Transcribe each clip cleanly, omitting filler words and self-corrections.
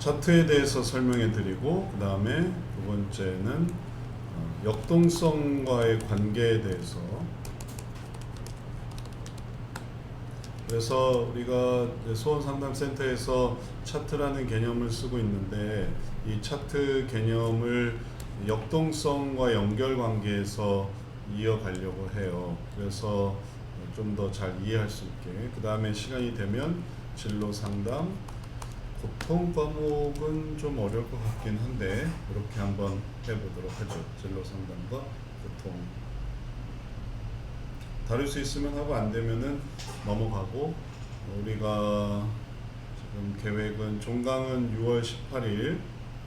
차트에 대해서 설명해 드리고, 그 다음에 두 번째는 역동성과의 관계에 대해서. 그래서 우리가 소원상담센터에서 차트라는 개념을 쓰고 있는데, 이 차트 개념을 역동성과 연결관계에서 이어가려고 해요. 그래서 좀 더 잘 이해할 수 있게. 그 다음에 시간이 되면 진로상담, 고통 과목은 좀 어려울 것 같긴 한데 이렇게 한번 해보도록 하죠. 진로상담과 고통 다룰 수 있으면 하고, 안 되면은 넘어가고, 우리가 지금 계획은 종강은 6월 18일,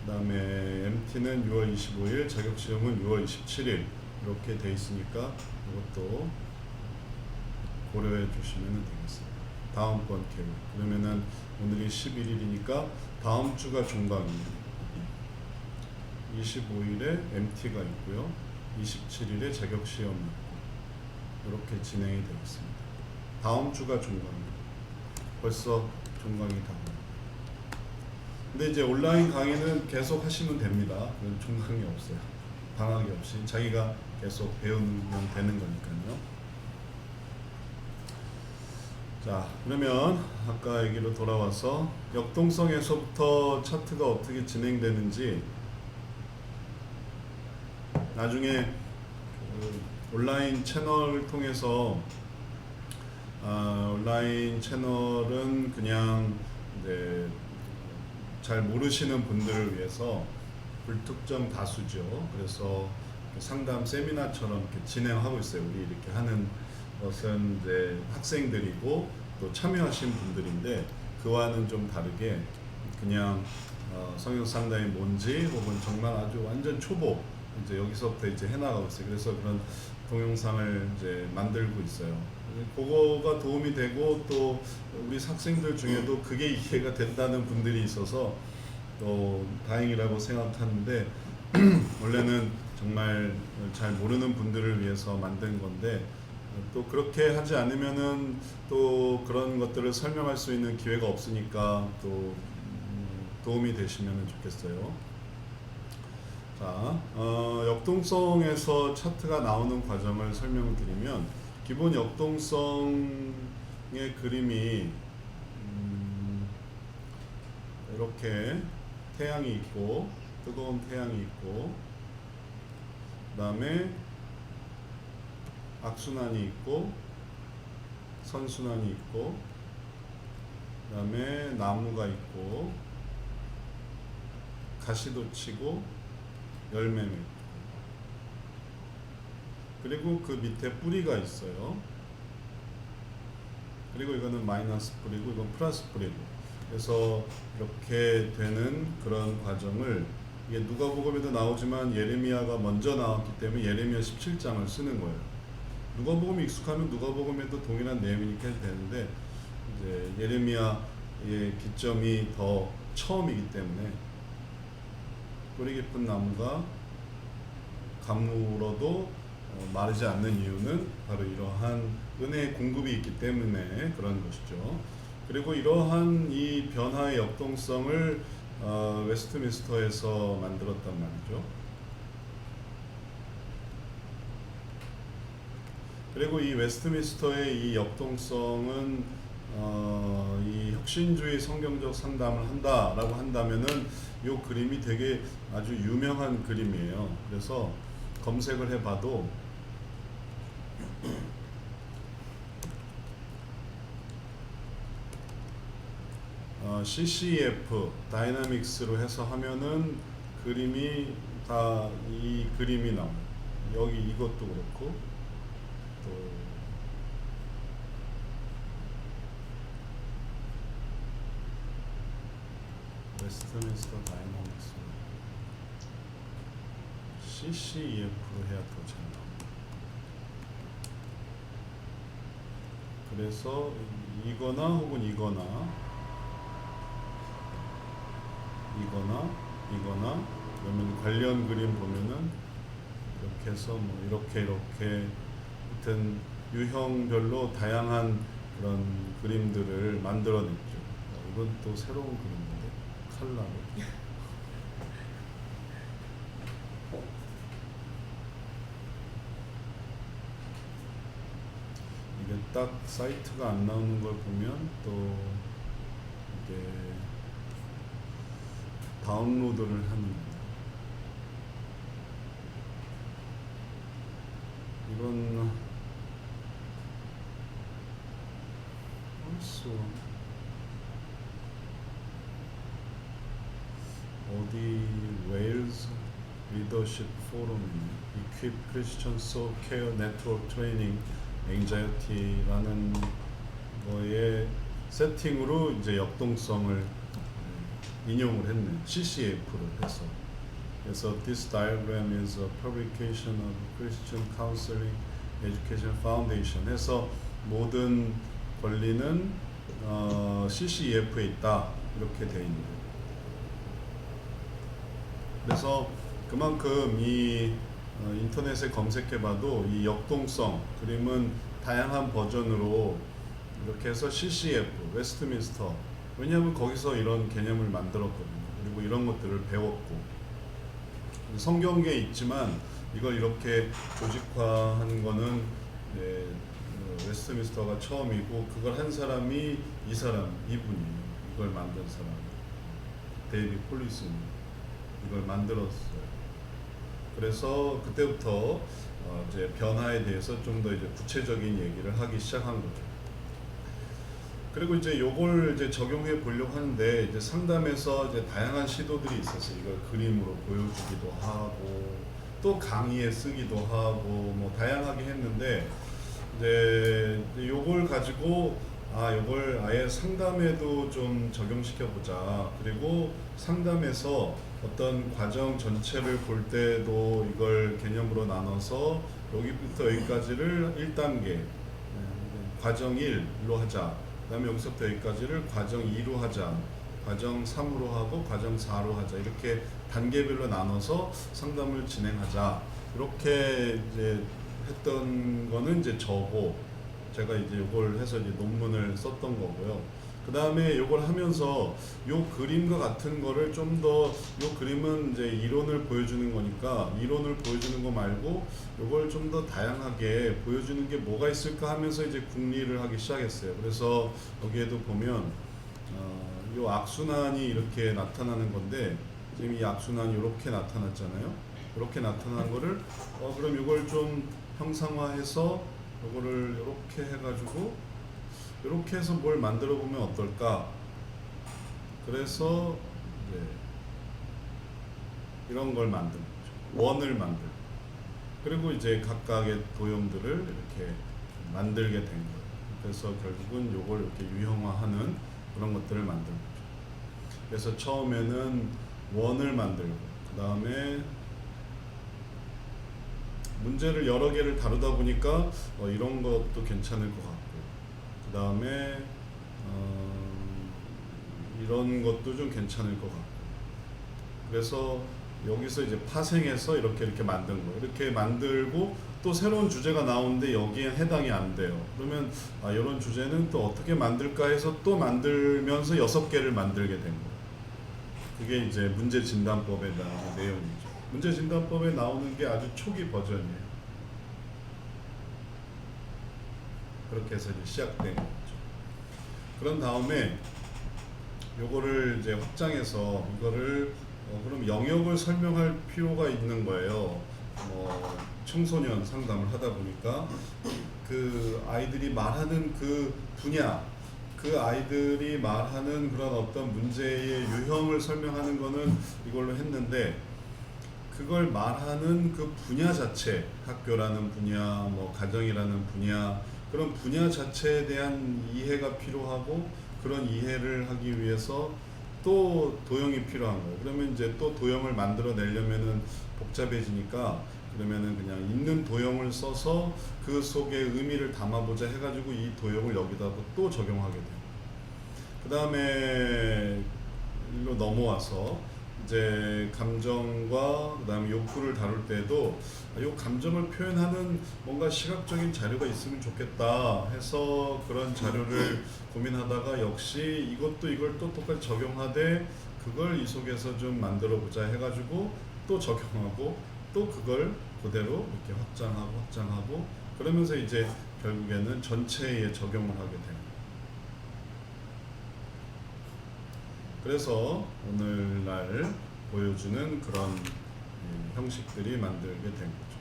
그 다음에 MT는 6월 25일, 자격시험은 6월 27일 이렇게 돼 있으니까 이것도 고려해 주시면 되겠습니다. 다음번 계획. 그러면은 오늘이 11일이니까 다음 주가 종강입니다. 25일에 MT가 있고요. 27일에 자격시험이 있고, 이렇게 진행이 되겠습니다. 다음 주가 종강입니다. 벌써 종강이 다. 근데 이제 온라인 강의는 계속 하시면 됩니다. 그건 종강이 없어요. 방학이 없이 자기가 계속 배우면 되는 거니까요. 자, 그러면 아까 얘기로 돌아와서 역동성에서부터 차트가 어떻게 진행되는지 나중에 온라인 채널을 통해서, 온라인 채널은 그냥 이제 잘 모르시는 분들을 위해서 불특정 다수죠. 그래서 상담 세미나처럼 이렇게 진행하고 있어요. 우리 이렇게 하는 것은 이제 학생들이고 또 참여하신 분들인데, 그와는 좀 다르게 그냥 성형 상담이 뭔지, 혹은 정말 아주 완전 초보, 이제 여기서부터 이제 해나가고 있어요. 그래서 그런 동영상을 이제 만들고 있어요. 그거가 도움이 되고, 또 우리 학생들 중에도 그게 이해가 된다는 분들이 있어서 또 다행이라고 생각하는데, 원래는 정말 잘 모르는 분들을 위해서 만든 건데, 또 그렇게 하지 않으면은 또 그런 것들을 설명할 수 있는 기회가 없으니까 또 도움이 되시면 좋겠어요. 자, 역동성에서 차트가 나오는 과정을 설명을 드리면, 기본 역동성의 그림이 이렇게 태양이 있고, 뜨거운 태양이 있고, 그 다음에 악순환이 있고, 선순환이 있고, 그 다음에 나무가 있고, 가시돋치고, 열매가 있고, 그리고 그 밑에 뿌리가 있어요. 그리고 이거는 마이너스 뿌리고, 이건 플러스 뿌리고. 그래서 이렇게 되는 그런 과정을, 이게 누가복음에도 나오지만 예레미야가 먼저 나왔기 때문에 예레미야 17장을 쓰는 거예요. 누가복음이 익숙하면 누가복음에도 동일한 내용이니까 해도 되는데, 이제 예레미야의 기점이 더 처음이기 때문에, 뿌리 깊은 나무가 가물어도 마르지 않는 이유는 바로 이러한 은혜의 공급이 있기 때문에 그런 것이죠. 그리고 이러한 이 변화의 역동성을 웨스트민스터에서 만들었단 말이죠. 그리고 이 웨스트민스터의 이 역동성은 이 혁신주의 성경적 상담을 한다라고 한다면은 이 그림이 되게 아주 유명한 그림이에요. 그래서 검색을 해봐도 CCF 다이나믹스로 해서 하면은 그림이 다 이 그림이 나와요. 여기 이것도 그렇고, 또 웨스트민스터 다이나믹스 CCEF로 해야 더 잘 나옵니다. 그래서 이거나 혹은 이거나 그러면 관련 그림 보면은 이렇게 해서 뭐 이렇게 하여튼 유형별로 다양한 그런 그림들을 만들어냈죠. 이건 또 새로운 그림인데, 찰나로. 이게 딱 사이트가 안 나오는 걸 보면 또 이게 다운로드를 하는 이건 어디 웨일즈 리더십 포럼이네. Equip Christian Soul Care Network Training Anxiety라는 거에 세팅으로 이제 역동성을 인용을 했네. CCF를 해서. 그래서 this diagram is a publication of Christian Counseling Education Foundation 해서 모든 권리는 CCEF에 있다 이렇게 돼 있는 거예요. 그래서 그만큼 이 인터넷에 검색해봐도 이 역동성 그림은 다양한 버전으로 이렇게 해서 CCF, 웨스트민스터 왜냐하면 거기서 이런 개념을 만들었거든요. 그리고 이런 것들을 배웠고 성경에 있지만 이걸 이렇게 조직화한 거는 웨스트민스터가 처음이고 그걸 한 사람이 이분이에요. 이걸 만든 사람 데이빗 폴리스입니다. 이걸 만들었어요. 그래서 그때부터 이제 변화에 대해서 좀 더 이제 구체적인 얘기를 하기 시작한 거죠. 그리고 이제 요걸 이제 적용해 보려고 하는데 이제 상담에서 이제 다양한 시도들이 있었어요. 이걸 그림으로 보여주기도 하고 또 강의에 쓰기도 하고 뭐 다양하게 했는데 이제 요걸 가지고 요걸 아예 상담에도 좀 적용시켜 보자. 그리고 상담에서 어떤 과정 전체를 볼 때도 이걸 개념으로 나눠서 여기부터 여기까지를 1단계 과정 1로 하자. 그 다음에 여기서부터 여기까지를 과정 2로 하자. 과정 3으로 하고 과정 4로 하자. 이렇게 단계별로 나눠서 상담을 진행하자. 이렇게 이제 했던 거는 이제 저고 제가 이제 이걸 해서 이제 논문을 썼던 거고요. 그 다음에 이걸 하면서 요 그림과 같은 거를 좀 더 요 그림은 이제 이론을 보여주는 거니까 이론을 보여주는 거 말고 요걸 좀 더 다양하게 보여주는 게 뭐가 있을까 하면서 이제 궁리를 하기 시작했어요. 그래서 여기에도 보면 요 악순환이 이렇게 나타나는 건데 지금 이 악순환이 이렇게 나타났잖아요. 이렇게 나타난 거를 그럼 이걸 좀 형상화해서 이거를 이렇게 해가지고 이렇게 해서 뭘 만들어 보면 어떨까? 그래서 이제 이런 걸 만든 거죠. 원을 만들. 그리고 이제 각각의 도형들을 이렇게 만들게 된 거예요. 그래서 결국은 이걸 이렇게 유형화하는 그런 것들을 만든 거죠. 그래서 처음에는 원을 만들고 그 다음에 문제를 여러 개를 다루다 보니까 이런 것도 괜찮을 것 같고 그 다음에 이런 것도 좀 괜찮을 것 같고 그래서 여기서 이제 파생해서 이렇게 만든 거예요. 이렇게 만들고 또 새로운 주제가 나오는데 여기에 해당이 안 돼요. 그러면 이런 주제는 또 어떻게 만들까 해서 또 만들면서 6개를 만들게 된 거예요. 그게 이제 문제진단법에 나오는 내용이죠. 문제진단법에 나오는 게 아주 초기 버전이에요. 그렇게 해서 이제 시작된 거죠. 그런 다음에 요거를 이제 확장해서 이거를 그럼 영역을 설명할 필요가 있는 거예요. 청소년 상담을 하다 보니까 그 아이들이 말하는 그 분야, 그 아이들이 말하는 그런 어떤 문제의 유형을 설명하는 거는 이걸로 했는데 그걸 말하는 그 분야 자체, 학교라는 분야, 뭐 가정이라는 분야, 그런 분야 자체에 대한 이해가 필요하고 그런 이해를 하기 위해서 또 도형이 필요한 거예요. 그러면 이제 또 도형을 만들어내려면은 복잡해지니까 그러면은 그냥 있는 도형을 써서 그 속에 의미를 담아보자 해가지고 이 도형을 여기다 또 적용하게 돼요. 그 다음에 일로 넘어와서 이제 감정과 그다음에 욕구를 다룰 때도 이 감정을 표현하는 뭔가 시각적인 자료가 있으면 좋겠다 해서 그런 자료를 고민하다가 역시 이것도 이걸 또 똑같이 적용하되 그걸 이 속에서 좀 만들어 보자 해가지고 또 적용하고 또 그걸 그대로 이렇게 확장하고 그러면서 이제 결국에는 전체에 적용을 하게 됩니다. 그래서 오늘날 보여주는 그런 형식들이 만들게 된 거죠.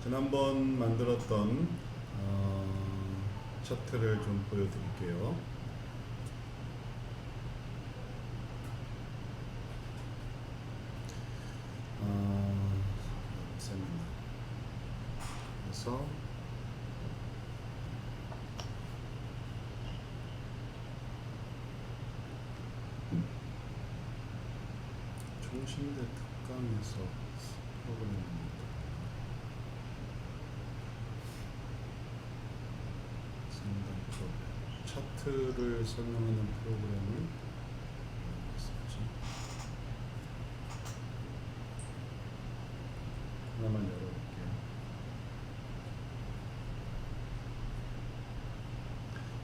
지난번 만들었던 차트를 좀 보여드릴게요. 그래서 총신대 특강에서 프로그램입니다. 차트를 설명하는 프로그램을 썼지. 하나만 열어볼게요.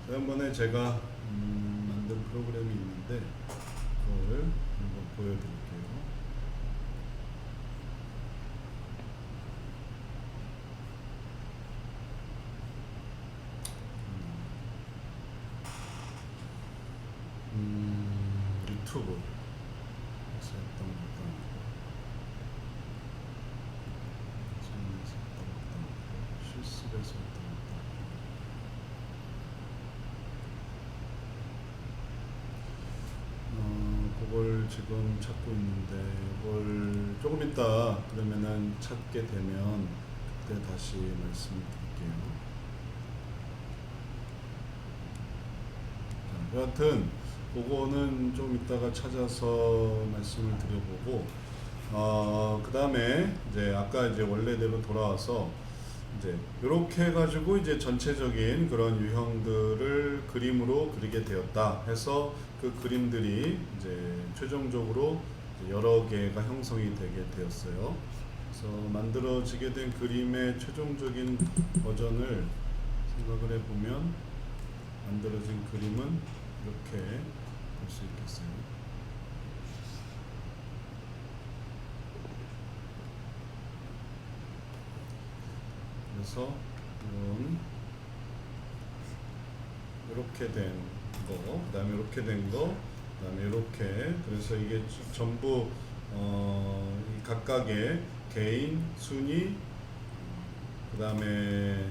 지난번에 제가 만든 프로그램이 있는데 그걸 한번 보여드릴게요. 유튜브에서 했던 것도 아니고 채널에서 했던 것도 아니고 실습에서 했던 것도 아니고 그걸 지금 찾고 있는데 이걸 조금 이따 그러면은 찾게 되면 그때 다시 말씀드릴게요. 여하튼 그거는 좀 이따가 찾아서 말씀을 드려보고 그 다음에 이제 아까 이제 원래대로 돌아와서 이제 이렇게 해가지고 이제 전체적인 그런 유형들을 그림으로 그리게 되었다 해서 그 그림들이 이제 최종적으로 이제 여러 개가 형성이 되게 되었어요. 그래서 만들어지게 된 그림의 최종적인 버전을 생각을 해보면 만들어진 그림은 이렇게 볼 수 있겠어요. 그래서 이렇게 된 거, 그 다음에 이렇게 된 거, 그 다음에 이렇게. 그래서 이게 전부 이 각각의 개인, 순위, 그 다음에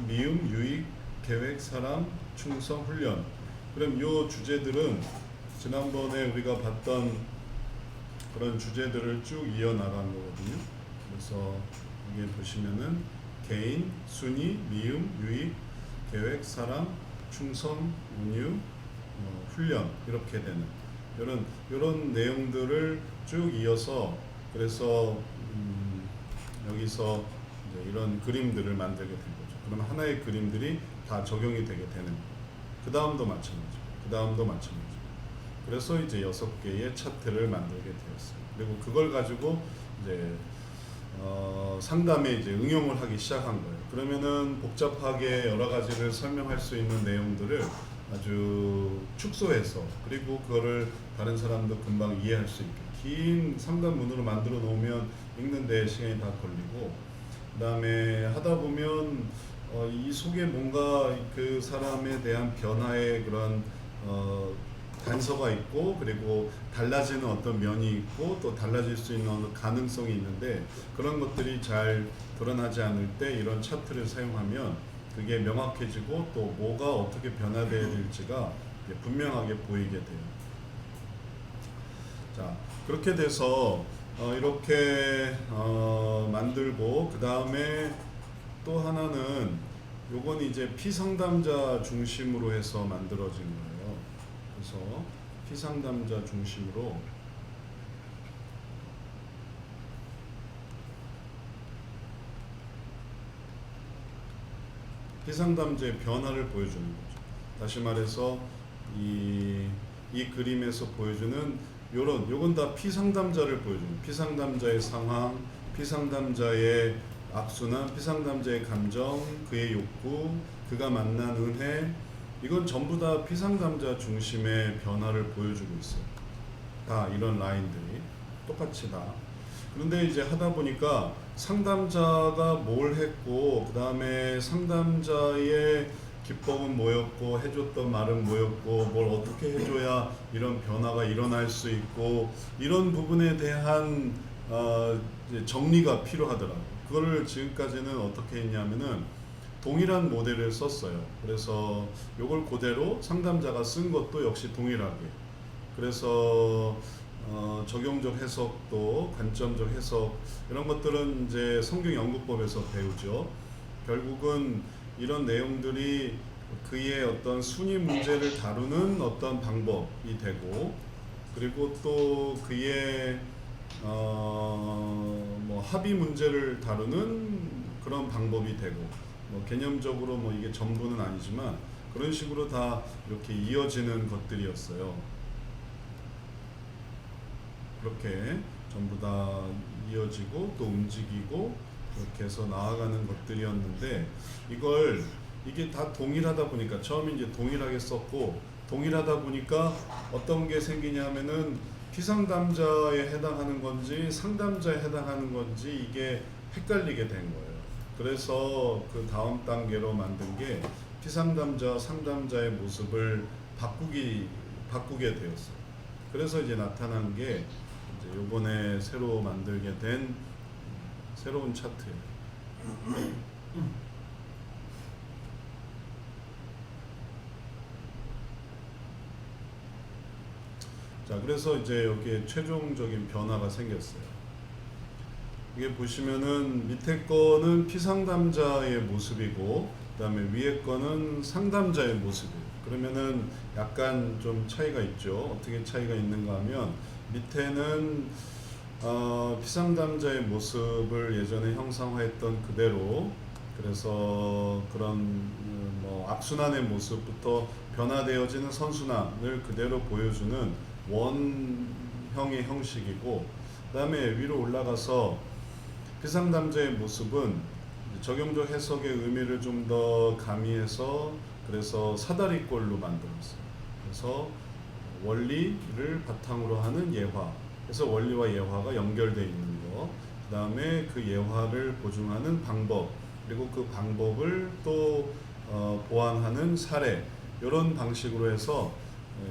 미움, 유익, 계획, 사람, 충성, 훈련. 그럼 이 주제들은 지난번에 우리가 봤던 그런 주제들을 쭉 이어나간 거거든요. 그래서 여기 보시면은 개인, 순위, 미움, 유익, 계획, 사람, 충성, 운유, 훈련 이렇게 되는 이런 내용들을 쭉 이어서 그래서 여기서 이제 이런 그림들을 만들게 된 거죠. 그러면 하나의 그림들이 다 적용이 되게 되는. 그 다음도 마찬가지. 그 다음도 마찬가지. 그래서 이제 6개의 차트를 만들게 되었어요. 그리고 그걸 가지고 이제 상담에 이제 응용을 하기 시작한 거예요. 그러면은 복잡하게 여러 가지를 설명할 수 있는 내용들을 아주 축소해서 그리고 그거를 다른 사람도 금방 이해할 수 있게 긴 상담문으로 만들어 놓으면 읽는데 시간이 다 걸리고 그 다음에 하다 보면 이 속에 뭔가 그 사람에 대한 변화의 그런 단서가 있고 그리고 달라지는 어떤 면이 있고 또 달라질 수 있는 어떤 가능성이 있는데 그런 것들이 잘 드러나지 않을 때 이런 차트를 사용하면 그게 명확해지고 또 뭐가 어떻게 변화되어야 될지가 분명하게 보이게 돼요. 자, 그렇게 돼서 이렇게 만들고 그 다음에 또 하나는 요건 이제 피상담자 중심으로 해서 만들어진 거예요. 그래서 피상담자 중심으로 피상담자의 변화를 보여주는 거죠. 다시 말해서 이 이 그림에서 보여주는 요건 다 피상담자를 보여주는, 피상담자의 상황, 피상담자의 악순환, 피상담자의 감정, 그의 욕구, 그가 만난 은혜, 이건 전부 다 피상담자 중심의 변화를 보여주고 있어요. 다 이런 라인들이 똑같이 다. 그런데 이제 하다 보니까 상담자가 뭘 했고, 그 다음에 상담자의 기법은 뭐였고, 해줬던 말은 뭐였고, 뭘 어떻게 해줘야 이런 변화가 일어날 수 있고, 이런 부분에 대한 이제 정리가 필요하더라고요. 그거를 지금까지는 어떻게 했냐면은 동일한 모델을 썼어요. 그래서 요걸 그대로 상담자가 쓴 것도 역시 동일하게. 그래서 적용적 해석도, 관점적 해석, 이런 것들은 이제 성경 연구법에서 배우죠. 결국은 이런 내용들이 그의 어떤 순위 문제를 다루는 어떤 방법이 되고, 그리고 또 그의 뭐 합의 문제를 다루는 그런 방법이 되고, 뭐 개념적으로 뭐 이게 전부는 아니지만 그런 식으로 다 이렇게 이어지는 것들이었어요. 그렇게 전부 다 이어지고 또 움직이고 그렇게 해서 나아가는 것들이었는데, 이게 다 동일하다 보니까, 처음에 이제 동일하게 썼고, 동일하다 보니까 어떤 게 생기냐면은 피상담자에 해당하는 건지 상담자에 해당하는 건지 이게 헷갈리게 된 거예요. 그래서 그 다음 단계로 만든 게 피상담자 상담자의 모습을 바꾸게 되었어요. 그래서 이제 나타난 게 이제 요번에 새로 만들게 된 새로운 차트예요. 자, 그래서 이제 여기에 최종적인 변화가 생겼어요. 이게 보시면은 밑에 거는 피상담자의 모습이고, 그 다음에 위에 거는 상담자의 모습이에요. 그러면은 약간 좀 차이가 있죠. 어떻게 차이가 있는가 하면, 밑에는 피상담자의 모습을 예전에 형상화했던 그대로, 그래서 그런 뭐 악순환의 모습부터 변화되어지는 선순환을 그대로 보여주는 원형의 형식이고, 그 다음에 위로 올라가서 피상담자의 모습은 적용적 해석의 의미를 좀 더 가미해서, 그래서 사다리꼴로 만들었어요. 그래서 원리를 바탕으로 하는 예화, 그래서 원리와 예화가 연결되어 있는 거, 그 다음에 그 예화를 보증하는 방법, 그리고 그 방법을 또 보완하는 사례, 이런 방식으로 해서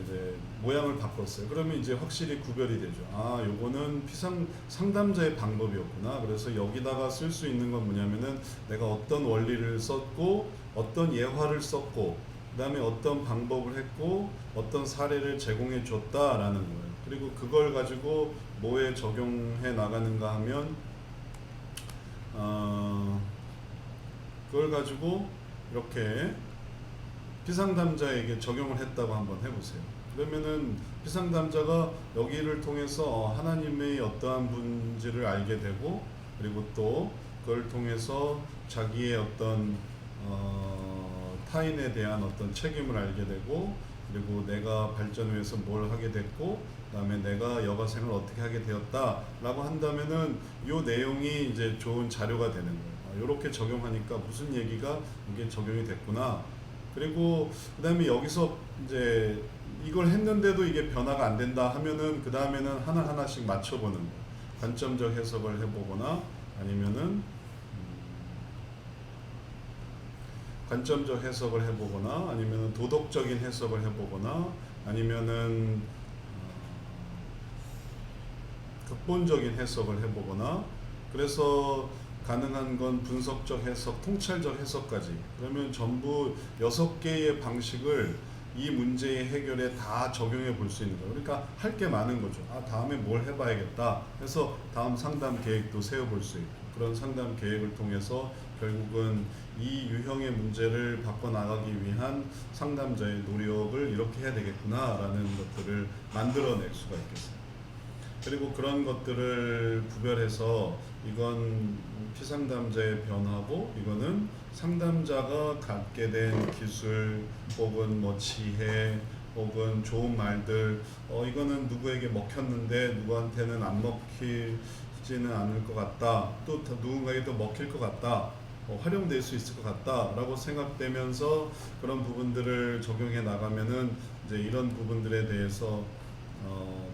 이제 모양을 바꿨어요. 그러면 이제 확실히 구별이 되죠. 아, 요거는 상담자의 방법이었구나. 그래서 여기다가 쓸 수 있는 건 뭐냐면은 내가 어떤 원리를 썼고, 어떤 예화를 썼고, 그 다음에 어떤 방법을 했고, 어떤 사례를 제공해 줬다라는 거예요. 그리고 그걸 가지고 뭐에 적용해 나가는가 하면, 그걸 가지고 이렇게 피상담자에게 적용을 했다고 한번 해보세요. 그러면은 피상담자가 여기를 통해서 하나님의 어떠한 분지를 알게 되고, 그리고 또 그걸 통해서 자기의 어떤 타인에 대한 어떤 책임을 알게 되고, 그리고 내가 발전을 위해서 뭘 하게 됐고, 그 다음에 내가 여가생을 어떻게 하게 되었다라고 한다면은 이 내용이 이제 좋은 자료가 되는 거예요. 이렇게 적용하니까 무슨 얘기가 이게 적용이 됐구나. 그리고 그 다음에 여기서 이제 이걸 했는데도 이게 변화가 안 된다 하면은 그 다음에는 하나하나씩 맞춰보는 거예요. 관점적 해석을 해보거나, 아니면은 관점적 해석을 해보거나, 아니면은 도덕적인 해석을 해보거나, 아니면은 극본적인 해석을 해보거나, 그래서 가능한 건 분석적 해석, 통찰적 해석까지. 그러면 전부 6개의 방식을 이 문제의 해결에 다 적용해 볼 수 있는 거예요. 그러니까 할 게 많은 거죠. 아, 다음에 뭘 해봐야겠다 해서 다음 상담 계획도 세워볼 수 있고, 그런 상담 계획을 통해서 결국은 이 유형의 문제를 바꿔나가기 위한 상담자의 노력을 이렇게 해야 되겠구나라는 것들을 만들어낼 수가 있겠어요. 그리고 그런 것들을 구별해서 이건 피상담자의 변화고, 이거는 상담자가 갖게 된 기술 혹은 뭐 지혜 혹은 좋은 말들, 이거는 누구에게 먹혔는데 누구한테는 안 먹히지는 않을 것 같다, 또 누군가에게 또 먹힐 것 같다, 활용될 수 있을 것 같다라고 생각되면서 그런 부분들을 적용해 나가면은 이제 이런 부분들에 대해서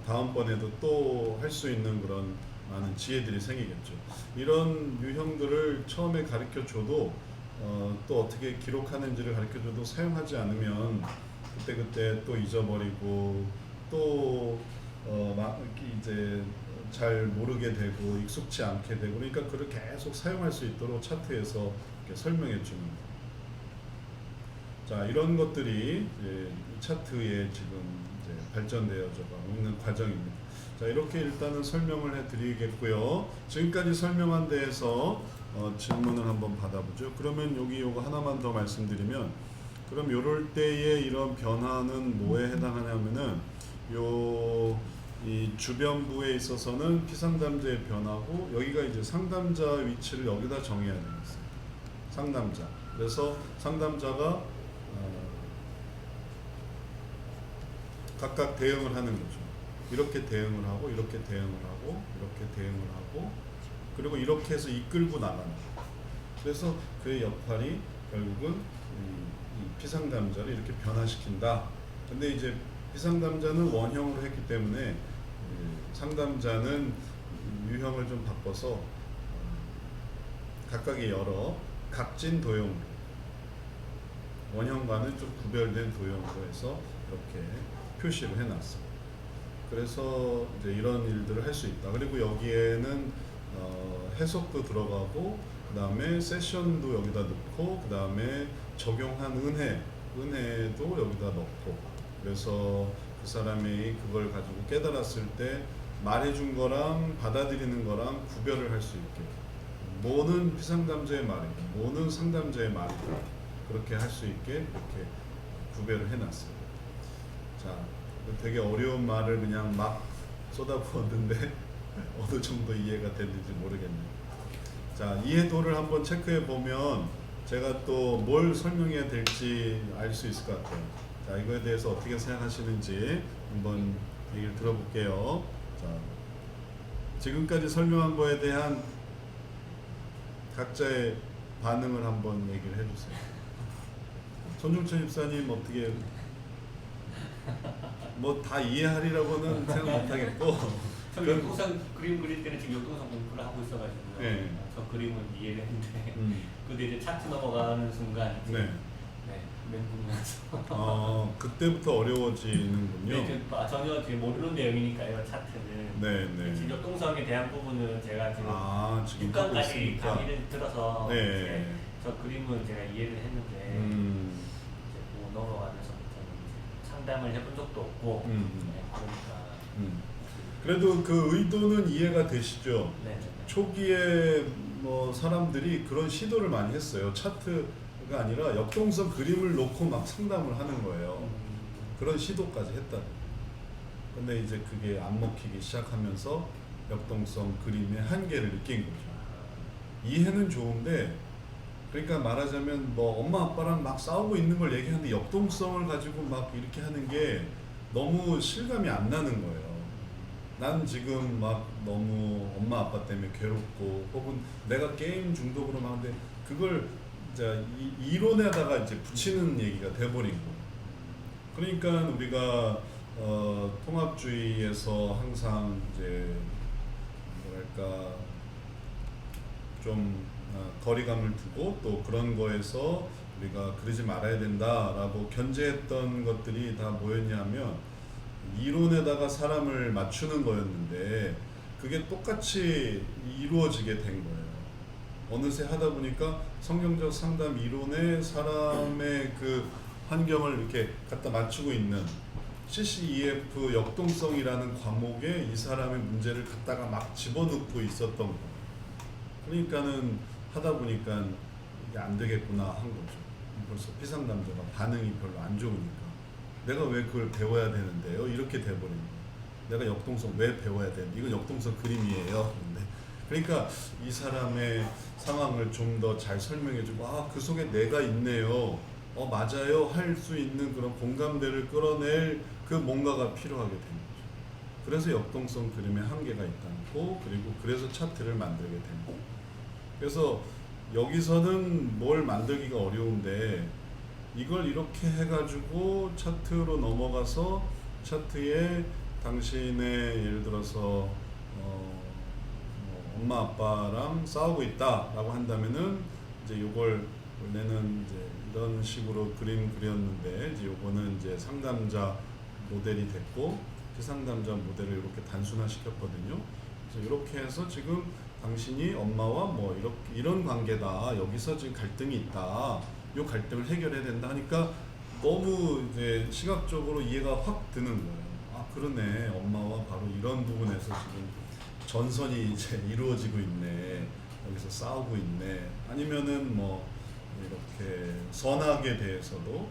다음번에도 또 할 수 있는 그런 많은 지혜들이 생기겠죠. 이런 유형들을 처음에 가르쳐 줘도 또 어떻게 기록하는지를 가르쳐 줘도 사용하지 않으면 그때그때 또 잊어버리고 또 막 이제 잘 모르게 되고 익숙치 않게 되고, 그러니까 그걸 계속 사용할 수 있도록 차트에서 이렇게 설명해 주는 거예요. 자, 이런 것들이 이제 차트에 지금 이제 발전되어져 가고 있는 과정입니다. 자, 이렇게 일단은 설명을 해드리겠고요. 지금까지 설명한 데에서 질문을 한번 받아보죠. 그러면 여기 요거 하나만 더 말씀드리면, 그럼 요럴 때의 이런 변화는 뭐에 해당하냐면은 이 주변부에 있어서는 피상담자의 변화고, 여기가 이제 상담자 위치를 여기다 정해야 되겠어요. 상담자. 그래서 상담자가 각각 대응을 하는 거죠. 이렇게 대응을 하고, 이렇게 대응을 하고, 이렇게 대응을 하고, 그리고 이렇게 해서 이끌고 나가는 거예요. 그래서 그의 역할이 결국은 이 피상담자를 이렇게 변화시킨다. 근데 이제 피상담자는 원형으로 했기 때문에 상담자는 유형을 좀 바꿔서 각각의 여러 각진 도형으로, 원형과는 좀 구별된 도형으로 해서 이렇게 표시를 해놨어요. 그래서 이제 이런 일들을 할 수 있다. 그리고 여기에는 해석도 들어가고, 그 다음에 세션도 여기다 넣고, 그 다음에 적용한 은혜도 여기다 넣고, 그래서 그 사람이 그걸 가지고 깨달았을 때 말해준 거랑 받아들이는 거랑 구별을 할 수 있게, 뭐는 피상담자의 말이고 뭐는 상담자의 말이고, 그렇게 할 수 있게 이렇게 구별을 해놨어요. 자, 되게 어려운 말을 그냥 막 쏟아부었는데 어느 정도 이해가 됐는지 모르겠네요. 자, 이해도를 한번 체크해 보면 제가 또 뭘 설명해야 될지 알 수 있을 것 같아요. 자, 이거에 대해서 어떻게 생각하시는지 한번 얘기를 들어볼게요. 자, 지금까지 설명한 거에 대한 각자의 반응을 한번 얘기를 해주세요. 손중천 입사님 어떻게, 뭐 다 이해하리라고는 생각 못하겠고. 저 역동상 그림 그릴 때는 지금 역동상 공부를 하고 있어가지고요. 네. 저 그림은 이해를 했는데 근데 이제 차트 넘어가는 순간 이제 네. 멘붕이 나서 그때부터 어려워지는군요. 네, 전혀 지금 모르는 내용이니까요, 차트는. 네. 지금 역동성에 대한 부분은 제가 지금 지금 6강까지 강의를 들어서 네. 이제 저 그림은 제가 이해를 했는데 이제 뭐 넘어가면서부터는 이제 상담을 해본 적도 없고 그러니까 그래도 그 의도는 이해가 되시죠? 네. 초기에 뭐 사람들이 그런 시도를 많이 했어요. 차트가 아니라 역동성 그림을 놓고 막 상담을 하는 거예요. 그런 시도까지 했다. 근데 이제 그게 안 먹히기 시작하면서 역동성 그림의 한계를 느낀 거죠. 이해는 좋은데, 그러니까 말하자면 뭐 엄마 아빠랑 막 싸우고 있는 걸 얘기하는데 역동성을 가지고 막 이렇게 하는 게 너무 실감이 안 나는 거예요. 난 지금 막 너무 엄마 아빠 때문에 괴롭고, 혹은 내가 게임 중독으로 막 하는데 그걸 이제 이론에다가 이제 붙이는 얘기가 돼버린 거예요. 그러니까 우리가 통합주의에서 항상 이제 뭐랄까 좀 거리감을 두고, 또 그런 거에서 우리가 그러지 말아야 된다라고 견제했던 것들이 다 뭐였냐면 이론에다가 사람을 맞추는 거였는데, 그게 똑같이 이루어지게 된 거예요. 어느새 하다 보니까 성경적 상담 이론에 사람의 그 환경을 이렇게 갖다 맞추고 있는 CCEF 역동성이라는 과목에 이 사람의 문제를 갖다가 막 집어넣고 있었던 거예요. 그러니까는 하다 보니까 이게 안 되겠구나 한 거죠. 벌써 피상담자가 반응이 별로 안 좋으니까 내가 왜 그걸 배워야 되는데요? 이렇게 돼버린 거예요. 내가 역동성 왜 배워야 되는데, 이건 역동성 그림이에요. 그러니까 이 사람의 상황을 좀 더 잘 설명해주고, 그 속에 내가 있네요. 맞아요 할 수 있는 그런 공감대를 끌어낼 그 뭔가가 필요하게 되는 거죠. 그래서 역동성 그림의 한계가 있다는 거, 그리고 그래서 차트를 만들게 되는 거. 그래서 여기서는 뭘 만들기가 어려운데 이걸 이렇게 해가지고 차트로 넘어가서 차트에 당신의 예를 들어서 뭐 엄마 아빠랑 싸우고 있다라고 한다면은 이제 요걸 원래는 이제 이런 식으로 그림 그렸는데 이제 요거는 이제 상담자 모델이 됐고 피상담자 모델을 이렇게 단순화 시켰거든요. 그래서 이렇게 해서 지금 당신이 엄마와 뭐 이렇게 이런 관계다. 여기서 지금 갈등이 있다. 요 갈등을 해결해야 된다 하니까 너무 이제 시각적으로 이해가 확 드는 거예요. 아 그러네. 엄마와 바로 이런 부분에서 지금 전선이 이제 이루어지고 있네. 여기서 싸우고 있네. 아니면은 뭐 이렇게 선악에 대해서도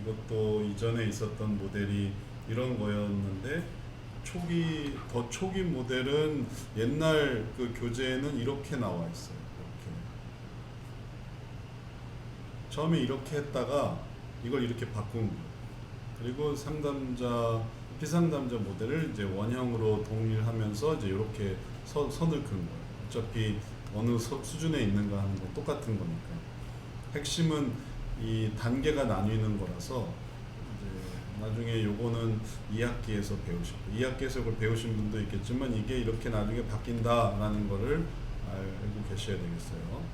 이것도 이전에 있었던 모델이 이런 거였는데 더 초기 모델은 옛날 그 교재에는 이렇게 나와 있어요. 이렇게. 처음에 이렇게 했다가 이걸 이렇게 바꾼 거예요. 그리고 피상담자 모델을 이제 원형으로 동일하면서 이제 이렇게 선을 그은 거예요. 어차피 어느 수준에 있는가 하는 건 똑같은 거니까. 핵심은 이 단계가 나뉘는 거라서 이제 나중에 요거는 2학기에서 배우시고 2학기에서 그걸 배우신 분도 있겠지만 이게 이렇게 나중에 바뀐다라는 거를 알고 계셔야 되겠어요.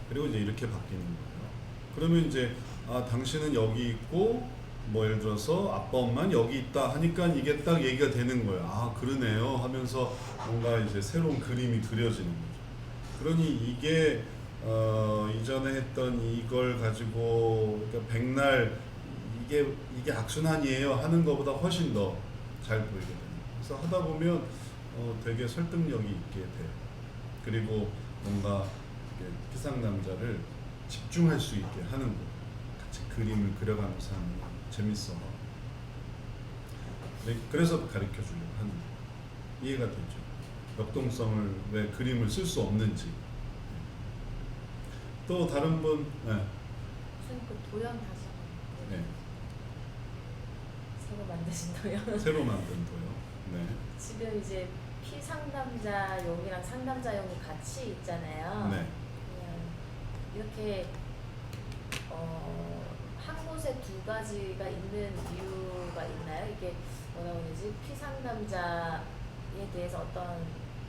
그리고 이제 이렇게 바뀌는 거예요. 그러면 이제 당신은 여기 있고 뭐 예를 들어서 아빠 엄마는 여기 있다 하니까 이게 딱 얘기가 되는 거예요. 아 그러네요 하면서 뭔가 이제 새로운 그림이 그려지는 거죠. 그러니 이게 이전에 했던 이걸 가지고 그러니까 백날 이게 악순환이에요 하는 것보다 훨씬 더 잘 보이게 됩니다. 그래서 하다 보면 되게 설득력이 있게 돼요. 그리고 뭔가 피상남자를 집중할 수 있게 하는 거. 같이 그림을 그려가면서 하는 거 재밌어. 그래서 가르쳐 주려고 하는 거. 이해가 되죠? 역동성을 왜 그림을 쓸 수 없는지. 또 다른 분, 네. 선생님 그 도형 다시 네. 새로 만드신 도형. 새로 만든 도형. 네. 지금 이제 피상담자용이랑 상담자용이 같이 있잖아요. 네. 그냥 이렇게 한 곳에 두 가지가 있는 이유가 있나요? 이게 뭐라고 그러지? 피상담자에 대해서 어떤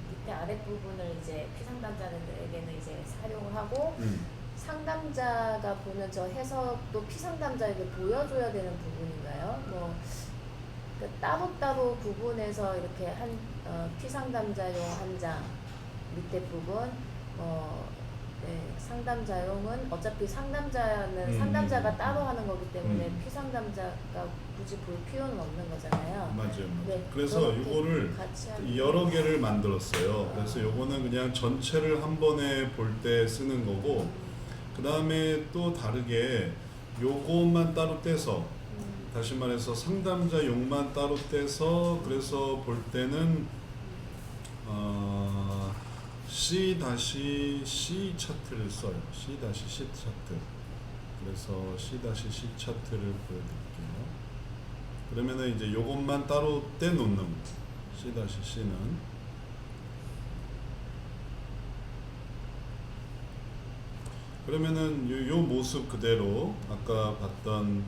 밑에 아랫부분을 이제 피상담자들에게는 이제 사용을 하고 상담자가 보는 저 해석도 피상담자에게 보여줘야 되는 부분인가요? 뭐 따로따로 구분해서 이렇게 피상담자용 한 장 밑에 부분 네, 상담자용은 어차피 상담자는 상담자가 따로 하는 거기 때문에 피상담자가 굳이 볼 필요는 없는 거잖아요. 맞아요. 네, 그래서 이거를 여러 개를 만들었어요. 그래서 요거는 그냥 전체를 한 번에 볼 때 쓰는 거고 그 다음에 또 다르게 요것만 따로 떼서 다시 말해서 상담자용만 따로 떼서 그래서 볼 때는 C-C 차트를 써요. C-C 차트. 그래서 C-C 차트를 보여드릴게요. 그러면은 이제 요것만 따로 떼놓는 거예요. C-C는. 그러면은 요 모습 그대로 아까 봤던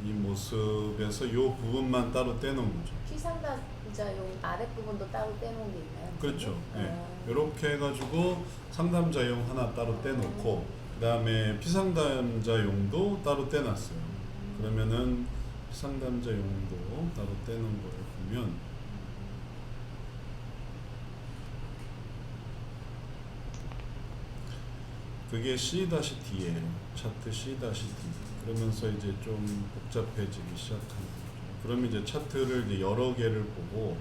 이 모습에서 요 부분만 따로 떼놓은 거죠. 피상담자용 아랫부분도 따로 떼놓은 게 있나요? 그렇죠. 네. 이렇게 해가지고 상담자용 하나 따로 떼놓고 그 다음에 피상담자용도 따로 떼놨어요. 그러면은 피상담자용도 따로 떼놓은 걸 보면 그게 C-D예요. 차트 C-D. 그러면서 이제 좀 복잡해지기 시작하는 거죠. 그러면 이제 차트를 이제 여러 개를 보고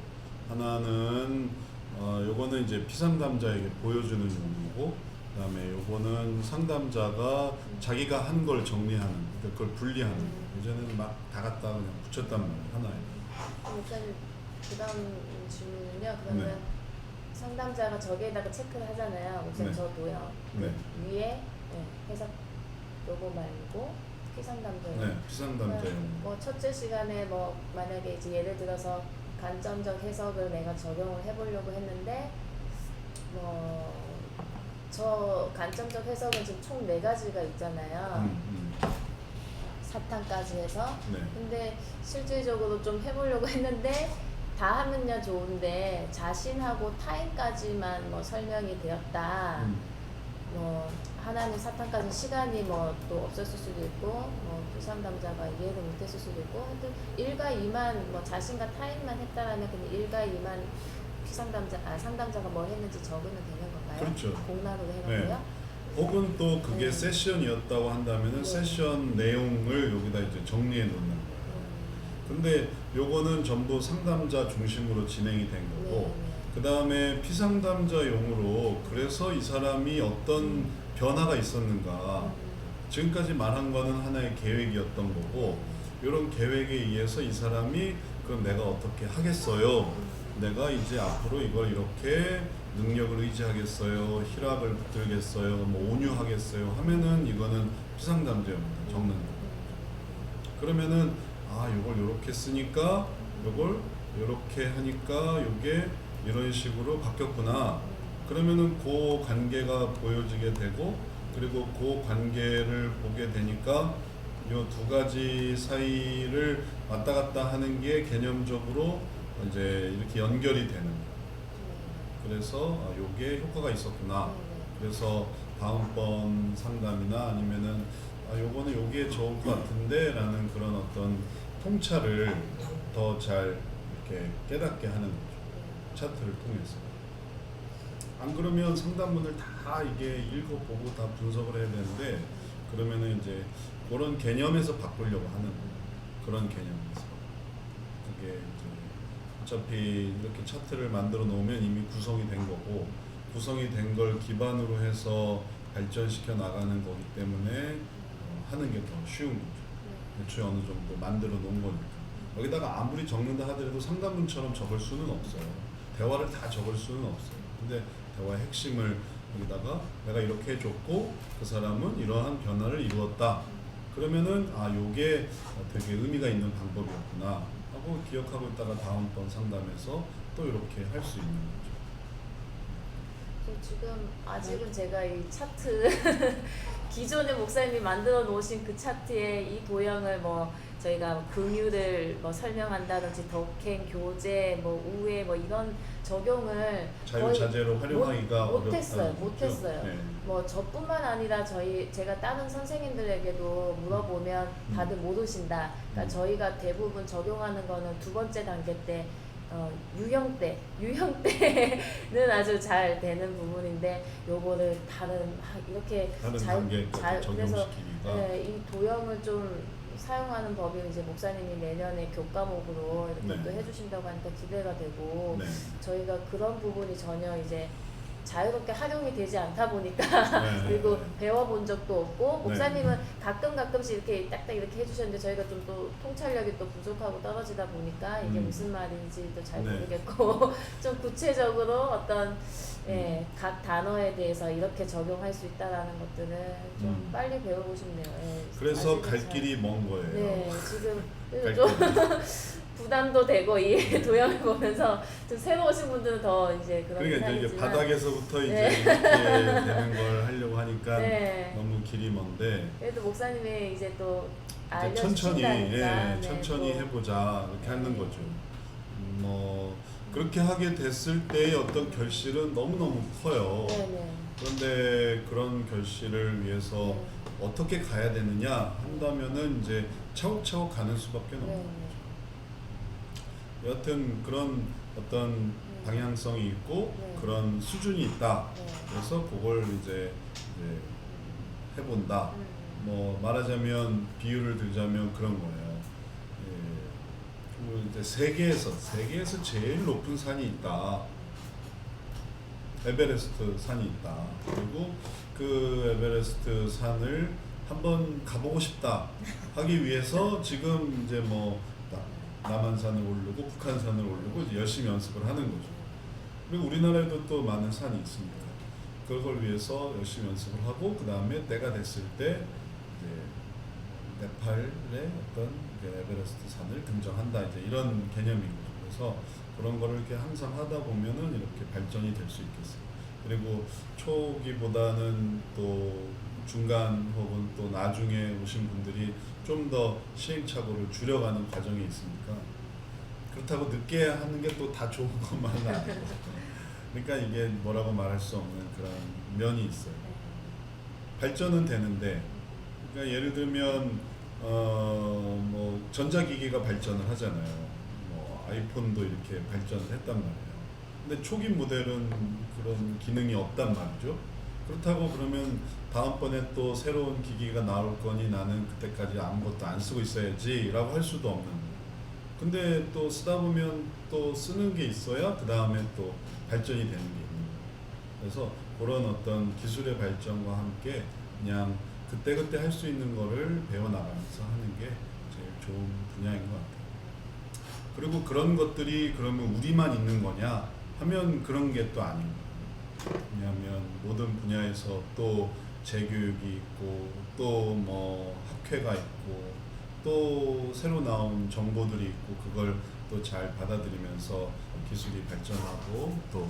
하나는 요거는 이제 피상담자에게 보여주는 용이고 그 다음에 요거는 상담자가 자기가 한 걸 정리하는 그걸 분리하는 예전에는 막 다 갖다 그냥 붙였단 말이에요. 하나에. 목사님 그 다음 질문은요. 그러면 네. 상담자가 저기에다가 체크를 하잖아요. 목사님 네. 저 도형 네. 위에 해석 요거 말고 피상담자. 네, 피상담자용. 뭐 첫째 시간에 뭐 만약에 이제 예를 들어서 관점적 해석을 내가 적용을 해보려고 했는데 뭐 저 관점적 해석은 지금 총 4가지가 있잖아요. 사탄까지 해서. 네. 근데 실질적으로 좀 해보려고 했는데 다 하면야 좋은데 자신하고 타인까지만 뭐 설명이 되었다. 뭐 하나님 사탄까지 시간이 뭐 또 없었을 수도 있고 뭐 피상담자가 이해를 못했을 수도 있고 하여튼 1과 2만 뭐 자신과 타인만 했다라면 그냥 1과 2만 상담자가 뭘 했는지 적으면 되는 건가요? 그렇죠. 공란으로 해놓고요. 네. 혹은 또 그게 네. 세션이었다고 한다면은 네. 세션 내용을 여기다 이제 정리해 놓는 거예요. 근데 요거는 전부 상담자 중심으로 진행이 된 거고, 그 다음에 피상담자용으로 그래서 이 사람이 어떤 변화가 있었는가, 지금까지 말한 거는 하나의 계획이었던 거고, 이런 계획에 의해서 이 사람이 그럼 내가 어떻게 하겠어요? 내가 이제 앞으로 이걸 이렇게 능력을 의지하겠어요, 희락을 붙들겠어요, 뭐 온유하겠어요 하면은 이거는 피상담자용입니다. 적는 거. 그러면은 요걸 요렇게 쓰니까 요걸 요렇게 하니까 요게 이런 식으로 바뀌었구나. 그러면은 그 관계가 보여지게 되고, 그리고 그 관계를 보게 되니까 요 2가지 사이를 왔다 갔다 하는 게 개념적으로 이제 이렇게 연결이 되는 거예요. 그래서 요게 효과가 있었구나. 그래서 다음번 상담이나 아니면은 요거는 요게 좋을 것 같은데 라는 그런 어떤 통찰을 더 잘 이렇게 깨닫게 하는 거죠. 차트를 통해서. 안 그러면 상담문을 다 이게 읽어보고 다 분석을 해야 되는데, 그러면은 이제 그런 개념에서 바꾸려고 하는 그런 개념에서. 그게 이제 어차피 이렇게 차트를 만들어 놓으면 이미 구성이 된 거고, 구성이 된 걸 기반으로 해서 발전시켜 나가는 거기 때문에 하는 게 더 쉬운 거죠. 대충 어느 정도 만들어 놓은 거니까. 여기다가 아무리 적는다 하더라도 상담문처럼 적을 수는 없어요. 대화를 다 적을 수는 없어요. 근데 대화의 핵심을 여기다가 내가 이렇게 해줬고 그 사람은 이러한 변화를 이루었다. 그러면은 요게 되게 의미가 있는 방법이었구나 하고 기억하고 있다가 다음번 상담에서 또 이렇게 할 수 있는 거죠. 지금 아직은 제가 이 차트 기존의 목사님이 만들어 놓으신 그 차트에 이 도형을 뭐 저희가 긍휼을 뭐 설명한다든지 덕행, 교제, 뭐 우애 뭐 이런 적용을 자유자재로 활용하기가 못했어요. 어렵다는 거죠. 네. 뭐 저뿐만 아니라 제가 다른 선생님들에게도 물어보면 다들 모르신다. 그러니까 저희가 대부분 적용하는 거는 2번째 단계 때 유형 때는 아주 잘 되는 부분인데 요거를 이렇게 다른 단계까지 그래서 적용시키기가 이 도형을 좀 사용하는 법이 이제 목사님이 내년에 교과목으로 이렇게 또 해주신다고 하니까 기대가 되고, 저희가 그런 부분이 전혀 이제 자유롭게 활용이 되지 않다 보니까 그리고 배워본 적도 없고, 목사님은 가끔씩 이렇게 딱딱 이렇게 해주셨는데 저희가 좀 또 통찰력이 또 부족하고 떨어지다 보니까 이게 무슨 말인지도 잘 모르겠고 좀 구체적으로 어떤 각 단어에 대해서 이렇게 적용할 수 있다라는 것들은 좀 빨리 배우고 싶네요. 그래서 갈 길이 먼 거예요. 네, 지금 좀 부담도 되고 이 도형을 보면서 좀 새로 오신 분들은 더 이제 그런 그러니까 이제 하겠지만, 바닥에서부터 이제 이렇게 되는 걸 하려고 하니까 네. 너무 길이 먼데, 그래도 목사님이 이제 또 이제 천천히 알려주신다니까 천천히 또 해보자 이렇게 하는 거죠. 뭐 그렇게 하게 됐을 때의 어떤 결실은 너무너무 커요. 네네. 그런데 그런 결실을 위해서 어떻게 가야 되느냐 한다면은 이제 차곡차곡 가는 수밖에 없는 거죠. 여하튼 그런 어떤 방향성이 있고 그런 수준이 있다. 그래서 그걸 이제 해본다. 뭐 말하자면 비유를 들자면 그런 거예요. 이제 세계에서 제일 높은 산이 있다. 에베레스트 산이 있다. 그리고 그 에베레스트 산을 한번 가보고 싶다 하기 위해서 지금 이제 뭐 남한산을 오르고 북한산을 오르고 이제 열심히 연습을 하는 거죠. 그리고 우리나라에도 또 많은 산이 있습니다. 그걸 위해서 열심히 연습을 하고 그 다음에 때가 됐을 때 이제 네팔의 어떤 에베레스트 산을 등정한다 이제 이런 개념이고 그래서 그런 거를 이렇게 항상 하다 보면은 이렇게 발전이 될 수 있겠어요. 그리고 초기보다는 또 중간 혹은 또 나중에 오신 분들이 좀 더 시행착오를 줄여가는 과정이 있으니까 그렇다고 늦게 하는 게 또 다 좋은 것만은 아니고 그러니까 이게 뭐라고 말할 수 없는 그런 면이 있어요. 발전은 되는데 그러니까 예를 들면 뭐 전자기기가 발전을 하잖아요. 뭐 아이폰도 이렇게 발전을 했단 말이에요. 근데 초기 모델은 그런 기능이 없단 말이죠. 그렇다고 그러면 다음번에 또 새로운 기기가 나올 거니 나는 그때까지 아무것도 안 쓰고 있어야지 라고 할 수도 없는 거예요. 근데 또 쓰다 보면 또 쓰는 게 있어야 그 다음에 또 발전이 되는 게 있는 거예요. 그래서 그런 어떤 기술의 발전과 함께 그냥 그때그때 할 수 있는 거를 배워나가면서 하는 게 제일 좋은 분야인 것 같아요. 그리고 그런 것들이 그러면 우리만 있는 거냐 하면 그런 게 또 아닌 거예요. 왜냐하면 모든 분야에서 또 재교육이 있고 또 뭐 학회가 있고 또 새로 나온 정보들이 있고 그걸 또 잘 받아들이면서 기술이 발전하고 또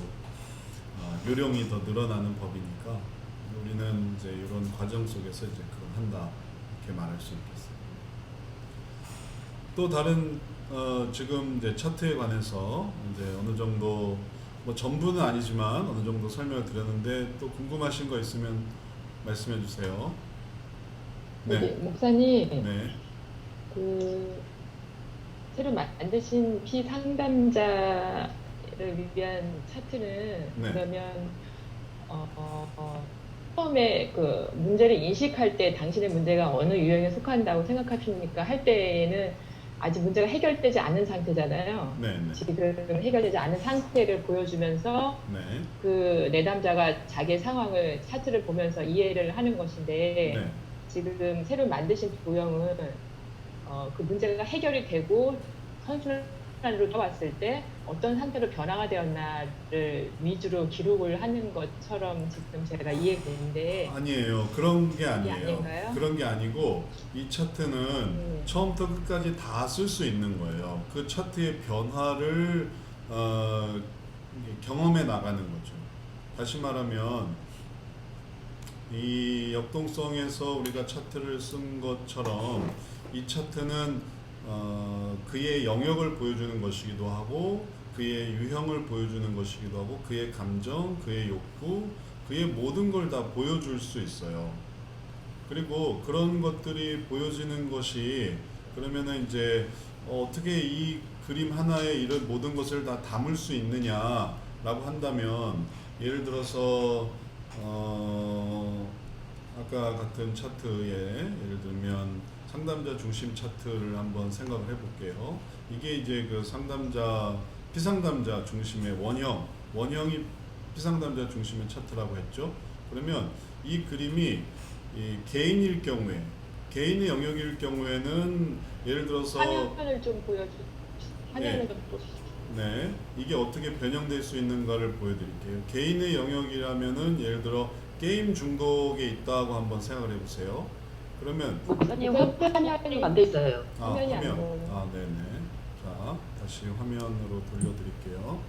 요령이 더 늘어나는 법이니까 우리는 이제 이런 과정 속에서 이제 그걸 한다 이렇게 말할 수 있겠어요. 또 다른 지금 이제 차트에 관해서 이제 어느 정도 뭐 전부는 아니지만 어느 정도 설명을 드렸는데 또 궁금하신 거 있으면 말씀해 주세요. 네. 목사님, 네. 그 새로 만드신 피상담자를 위한 차트는 네. 그러면 처음에 그 문제를 인식할 때 당신의 문제가 어느 유형에 속한다고 생각하십니까? 할 때에는 아직 문제가 해결되지 않은 상태잖아요. 네. 네. 지금 해결되지 않은 상태를 보여주면서 네. 그 내담자가 자기의 상황을 차트를 보면서 이해를 하는 것인데 네. 지금 새로 만드신 도형은 그 문제가 해결이 되고 선순환으로 돌아왔을 때 어떤 상태로 변화가 되었나를 위주로 기록을 하는 것처럼 지금 제가 이해되는데 아니에요. 그런 게 이게 아니에요. 아닌가요? 그런 게 아니고 이 차트는 처음부터 끝까지 다 쓸 수 있는 거예요. 그 차트의 변화를 경험해 나가는 거죠. 다시 말하면 이 역동성에서 우리가 차트를 쓴 것처럼 이 차트는 그의 영역을 보여주는 것이기도 하고 그의 유형을 보여주는 것이기도 하고 그의 감정, 그의 욕구, 그의 모든 걸 다 보여줄 수 있어요. 그리고 그런 것들이 보여지는 것이 그러면은 이제 어떻게 이 그림 하나에 이런 모든 것을 다 담을 수 있느냐라고 한다면 예를 들어서 아까 같은 차트에 예를 들면 상담자 중심 차트를 한번 생각을 해볼게요. 이게 이제 그 상담자 피상담자 중심의 원형이 피상담자 중심의 차트라고 했죠. 그러면 이 그림이 이 개인일 경우에 개인의 영역일 경우에는 예를 들어서 화면을 좀 보여주세요. 화면을 좀 보시죠. 네, 이게 어떻게 변형될 수 있는가를 보여드릴게요. 개인의 영역이라면은 예를 들어 게임 중독에 있다고 한번 생각을 해보세요. 그러면 목사님 화면이 안 돼 있어요. 화면이 안 화면. 보여요. 네네. 자, 다시 화면으로 돌려드릴게요.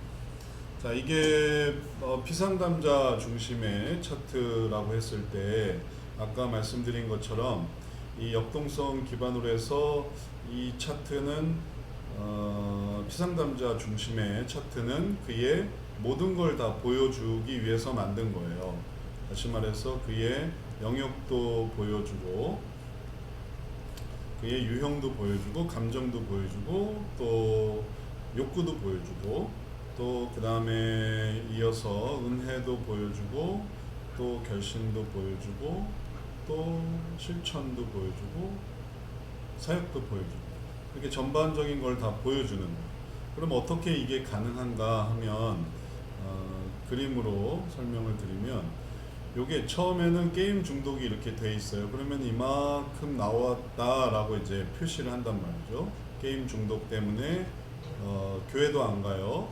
자, 이게 피상담자 중심의 차트라고 했을 때 아까 말씀드린 것처럼 이 역동성 기반으로 해서 이 차트는 피상담자 중심의 차트는 그의 모든 걸 다 보여주기 위해서 만든 거예요. 다시 말해서 그의 영역도 보여주고 그의 유형도 보여주고 감정도 보여주고 또 욕구도 보여주고 또 그 다음에 이어서 은혜도 보여주고 또 결심도 보여주고 또 실천도 보여주고 사역도 보여주고 그렇게 전반적인 걸 다 보여주는 거예요. 그럼 어떻게 이게 가능한가 하면 그림으로 설명을 드리면 요게 처음에는 게임 중독이 이렇게 돼 있어요. 그러면 이만큼 나왔다라고 이제 표시를 한단 말이죠. 게임 중독 때문에 교회도 안 가요.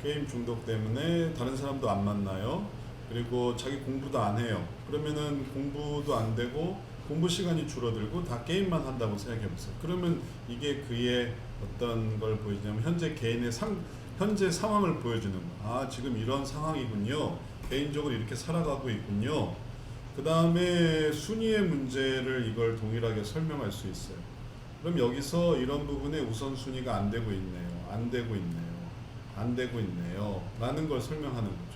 게임 중독 때문에 다른 사람도 안 만나요. 그리고 자기 공부도 안 해요. 그러면은 공부도 안 되고 공부 시간이 줄어들고 다 게임만 한다고 생각해 보세요. 그러면 이게 그의 어떤 걸 보여주냐면 현재 개인의 현재 상황을 보여주는 거. 아, 지금 이런 상황이군요. 개인적으로 이렇게 살아가고 있군요. 그 다음에 순위의 문제를 이걸 동일하게 설명할 수 있어요. 그럼 여기서 이런 부분에 우선순위가 안 되고 있네요. 안 되고 있네요. 안 되고 있네요. 라는 걸 설명하는 거죠.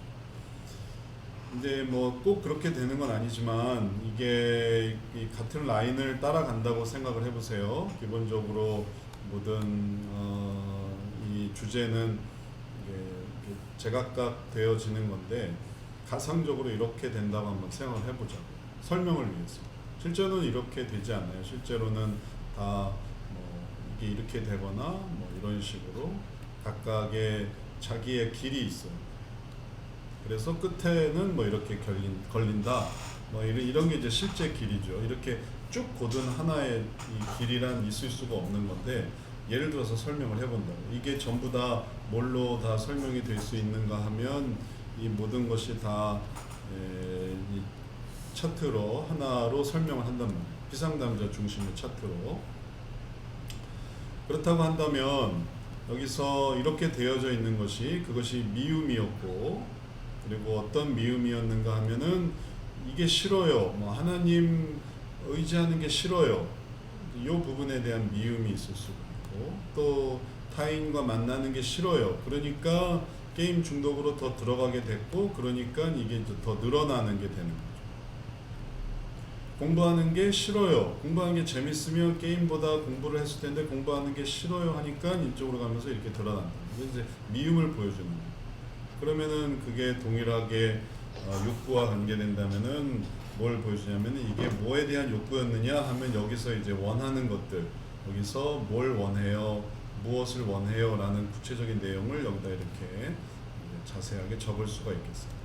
이제 뭐 꼭 그렇게 되는 건 아니지만 이게 이 같은 라인을 따라간다고 생각을 해보세요. 기본적으로 모든 이 주제는 이게 제각각 되어지는 건데 가상적으로 이렇게 된다고 한번 생각을 해보자고. 설명을 위해서. 실제로는 이렇게 되지 않아요. 실제로는 다 뭐 이게 이렇게 되거나 뭐 이런 식으로 각각의 자기의 길이 있어요. 그래서 끝에는 뭐 이렇게 걸린다. 뭐 이런 게 이제 실제 길이죠. 이렇게 쭉 고든 하나의 이 길이란 있을 수가 없는 건데 예를 들어서 설명을 해본다고. 이게 전부 다 뭘로 다 설명이 될 수 있는가 하면 이 모든 것이 다 이 차트로 하나로 설명을 한단 말이에요. 피상담자 중심의 차트로. 그렇다고 한다면 여기서 이렇게 되어져 있는 것이 그것이 미움이었고 그리고 어떤 미움이었는가 하면은 이게 싫어요. 뭐 하나님 의지하는 게 싫어요. 이 부분에 대한 미움이 있을 수가 있고 또 타인과 만나는 게 싫어요. 그러니까 게임 중독으로 더 들어가게 됐고 그러니까 이게 더 늘어나는 게 되는 거죠. 공부하는 게 싫어요. 공부하는 게 재밌으면 게임보다 공부를 했을 텐데 공부하는 게 싫어요 하니까 이쪽으로 가면서 이렇게 드러난다. 이제 미움을 보여주는 거예요. 그러면은 그게 동일하게 욕구와 관계된다면은 뭘 보여주냐면은 이게 뭐에 대한 욕구였느냐 하면 여기서 이제 원하는 것들, 여기서 뭘 원해요, 무엇을 원해요 라는 구체적인 내용을 여기다 이렇게 자세하게 적을 수가 있겠어요.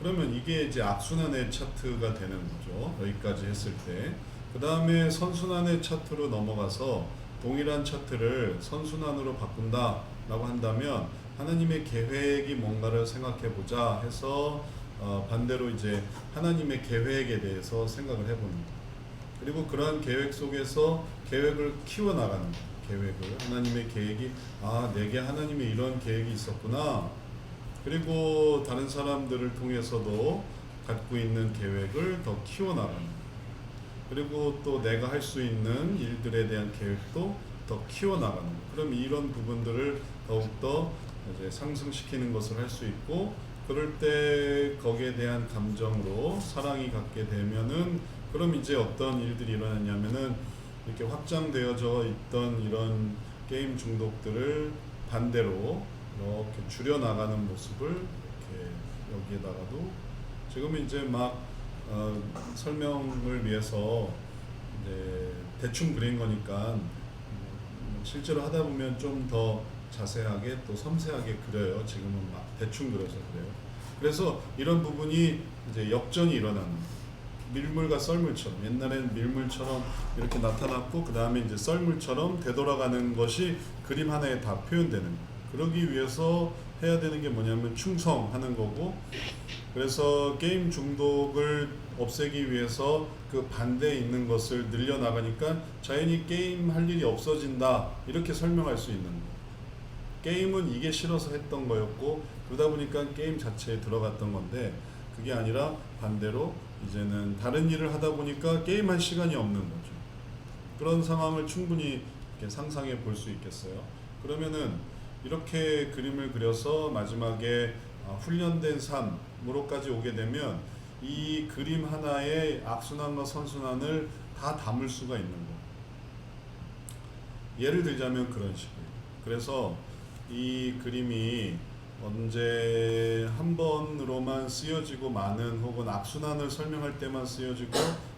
그러면 이게 이제 악순환의 차트가 되는 거죠. 여기까지 했을 때. 그 다음에 선순환의 차트로 넘어가서 동일한 차트를 선순환으로 바꾼다 라고 한다면 하나님의 계획이 뭔가를 생각해 보자 해서 반대로 이제 하나님의 계획에 대해서 생각을 해보는 거예요. 그리고 그러한 계획 속에서 계획을 키워나가는 거예요. 계획을. 하나님의 계획이 내게 하나님의 이런 계획이 있었구나. 그리고 다른 사람들을 통해서도 갖고 있는 계획을 더 키워나가는 거예요. 그리고 또 내가 할 수 있는 일들에 대한 계획도 더 키워나가는 거예요. 그럼 이런 부분들을 더욱더 이제 상승시키는 것을 할 수 있고 그럴 때 거기에 대한 감정으로 사랑이 갖게 되면은 그럼 이제 어떤 일들이 일어나냐면은 이렇게 확장되어져 있던 이런 게임 중독들을 반대로 이렇게 줄여나가는 모습을 이렇게 여기에다가도 지금 이제 막 설명을 위해서 이제 대충 그린 거니까 실제로 하다 보면 좀 더 자세하게 또 섬세하게 그려요. 지금은 막 대충 그려서 그래요. 그래서 이런 부분이 이제 역전이 일어나는 밀물과 썰물처럼 옛날엔 밀물처럼 이렇게 나타났고 그 다음에 이제 썰물처럼 되돌아가는 것이 그림 하나에 다 표현되는 거예요. 그러기 위해서 해야 되는 게 뭐냐면 충성하는 거고 그래서 게임 중독을 없애기 위해서 그 반대에 있는 것을 늘려나가니까 자연히 게임 할 일이 없어진다 이렇게 설명할 수 있는 거예요. 게임은 이게 싫어서 했던 거였고 그러다 보니까 게임 자체에 들어갔던 건데 그게 아니라 반대로 이제는 다른 일을 하다 보니까 게임할 시간이 없는 거죠. 그런 상황을 충분히 이렇게 상상해 볼 수 있겠어요. 그러면은 이렇게 그림을 그려서 마지막에 훈련된 삶으로까지 오게 되면 이 그림 하나에 악순환과 선순환을 다 담을 수가 있는 거예요. 예를 들자면 그런 식이에요. 그래서 이 그림이 언제 한 번으로만 쓰여지고 마는 혹은 악순환을 설명할 때만 쓰여지고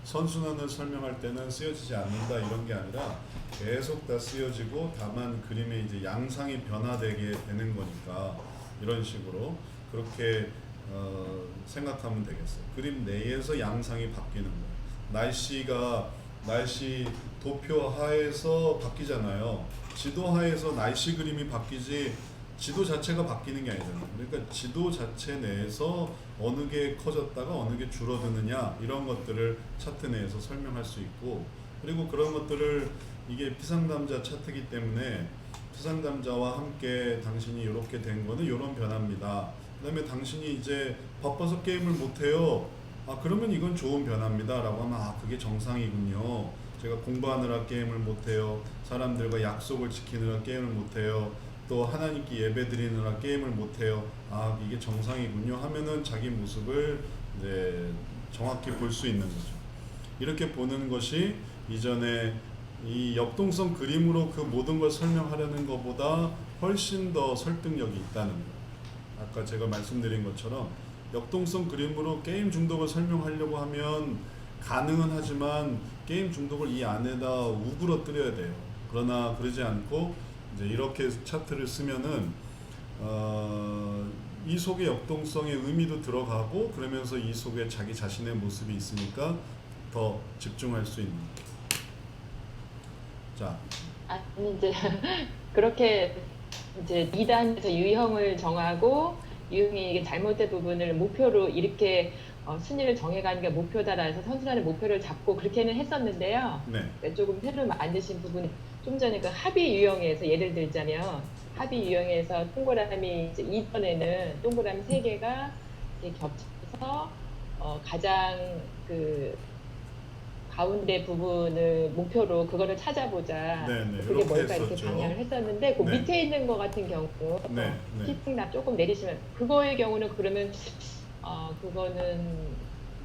선순환을 설명할 때는 쓰여지지 않는다 이런 게 아니라 계속 다 쓰여지고 다만 그림의 이제 양상이 변화되게 되는 거니까 이런 식으로 그렇게 생각하면 되겠어요. 그림 내에서 양상이 바뀌는 거예요. 날씨 도표 하에서 바뀌잖아요. 지도 하에서 날씨 그림이 바뀌지 지도 자체가 바뀌는 게 아니잖아요. 그러니까 지도 자체 내에서 어느 게 커졌다가 어느 게 줄어드느냐 이런 것들을 차트 내에서 설명할 수 있고, 그리고 그런 것들을 이게 피상담자 차트이기 때문에 피상담자와 함께 당신이 이렇게 된 거는 이런 변화입니다. 그 다음에 당신이 이제 바빠서 게임을 못해요. 아 그러면 이건 좋은 변화입니다 라고 하면 아 그게 정상이군요. 제가 공부하느라 게임을 못해요. 사람들과 약속을 지키느라 게임을 못해요. 또 하나님께 예배 드리느라 게임을 못해요. 아 이게 정상이군요 하면은 자기 모습을 이제 정확히 볼 수 있는 거죠. 이렇게 보는 것이 이전에 이 역동성 그림으로 그 모든 걸 설명하려는 것보다 훨씬 더 설득력이 있다는 거예요. 아까 제가 말씀드린 것처럼 역동성 그림으로 게임 중독을 설명하려고 하면 가능은 하지만 게임 중독을 이 안에다 우그러뜨려야 돼요. 그러나 그러지 않고 이제 이렇게 차트를 쓰면은 이 속에 역동성의 의미도 들어가고 그러면서 이 속에 자기 자신의 모습이 있으니까 더 집중할 수 있는. 자, 아니 이제 그렇게 이제 2단에서 유형을 정하고 유형이 이게 잘못된 부분을 목표로 이렇게 순위를 정해가는 게 목표다라 해서 선순환의 목표를 잡고 그렇게는 했었는데요. 네. 조금 새로 만드신 부분이 좀 전에 그 합의 유형에서 예를 들자면 합의 유형에서 동그라미 이제 이전에는 동그라미 3개가 이렇게 겹쳐서 가장 그 가운데 부분을 목표로 그거를 찾아보자. 네네, 그게 이렇게 뭘까 했었죠. 이렇게 방향을 했었는데 그 네. 밑에 있는 거 같은 경우 네, 네. 피팅납 조금 내리시면 그거의 경우는 그러면 그거는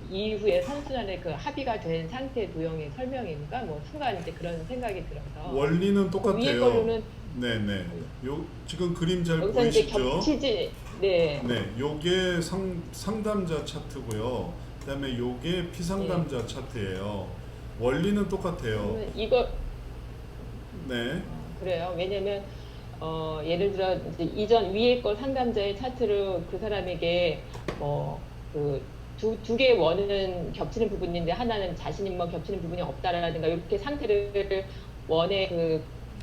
이후에 선순환의 그 합의가 된 상태 도형의 설명인가 뭐 순간 이제 그런 생각이 들어서 원리는 똑같아요. 위에 거로는 네네. 요 지금 그림 잘 여기서 이제 보이시죠? 겹치지 네. 네, 요게 상담자 차트고요. 그다음에 요게 피상담자 차트예요. 원리는 똑같아요. 그러면 이거 네, 그래요. 왜냐면 예를 들어 이제 이전 위에 거 상담자의 차트로 그 사람에게 두 개의 원은 겹치는 부분인데 하나는 자신이 뭐 겹치는 부분이 없다라든가 이렇게 상태를 원의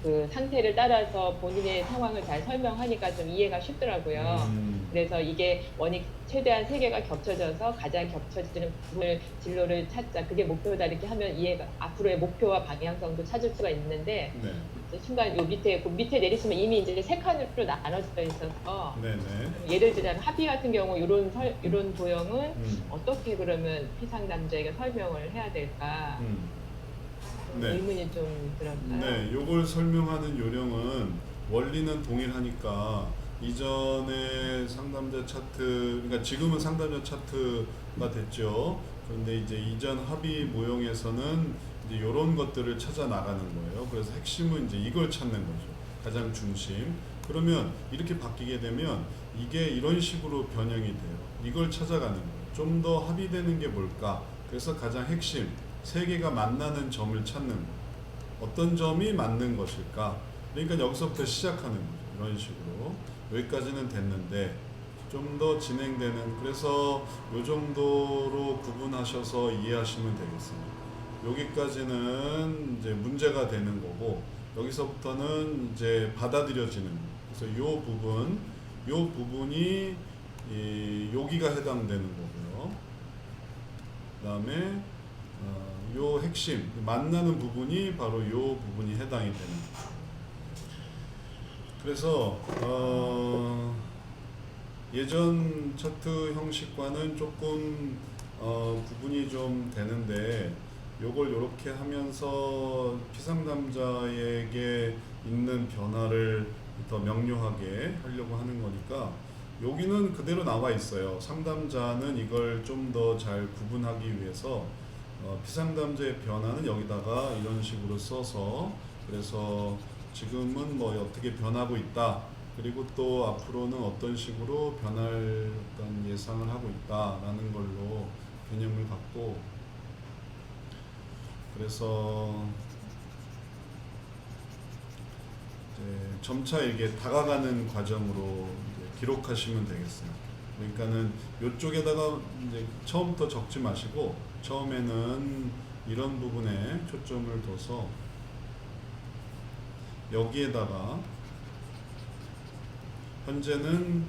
그 상태를 따라서 본인의 상황을 잘 설명하니까 좀 이해가 쉽더라고요. 그래서 이게 원이 최대한 3개가 겹쳐져서 가장 겹쳐지는 부분을 진로를 찾자. 그게 목표다 이렇게 하면 이해가 앞으로의 목표와 방향성도 찾을 수가 있는데 네, 순간 요 밑에 내리시면 이미 이제 3칸으로 나눠져 있어서 네네. 예를 들자면 합의 같은 경우 이런 도형은 어떻게 그러면 피상담자에게 설명을 해야 될까 네. 의문이 좀 들었어요. 네, 요걸 설명하는 요령은 원리는 동일하니까 이전에 상담자 차트, 그러니까 지금은 상담자 차트가 됐죠. 그런데 이제 이전 합의 모형에서는 이제 이런 것들을 찾아 나가는 거예요. 그래서 핵심은 이제 이걸 찾는 거죠. 가장 중심. 그러면 이렇게 바뀌게 되면 이게 이런 식으로 변형이 돼요. 이걸 찾아가는 거예요. 좀 더 합의되는 게 뭘까? 그래서 가장 핵심 3개가 만나는 점을 찾는 거예요. 어떤 점이 맞는 것일까? 그러니까 여기서부터 시작하는 거죠. 이런 식으로. 여기까지는 됐는데 좀 더 진행되는, 그래서 이 정도로 구분하셔서 이해하시면 되겠습니다. 여기까지는 이제 문제가 되는 거고 여기서부터는 이제 받아들여지는 거예요. 그래서 이 부분이 여기가 해당되는 거고요. 그 다음에 요 핵심 만나는 부분이 바로 요 부분이 해당이 되는 거예요. 그래서 예전 차트 형식과는 조금 구분이 좀 되는데 요걸 이렇게 하면서 피상담자에게 있는 변화를 더 명료하게 하려고 하는 거니까 여기는 그대로 나와 있어요. 상담자는 이걸 좀 더 잘 구분하기 위해서 피상담자의 변화는 여기다가 이런 식으로 써서, 그래서 지금은 뭐 어떻게 변하고 있다, 그리고 또 앞으로는 어떤 식으로 변할 어떤 예상을 하고 있다라는 걸로 개념을 갖고, 그래서 이제 점차 이게 다가가는 과정으로 이제 기록하시면 되겠어요. 그러니까는 이쪽에다가 이제 처음부터 적지 마시고 처음에는 이런 부분에 초점을 둬서 여기에다가 현재는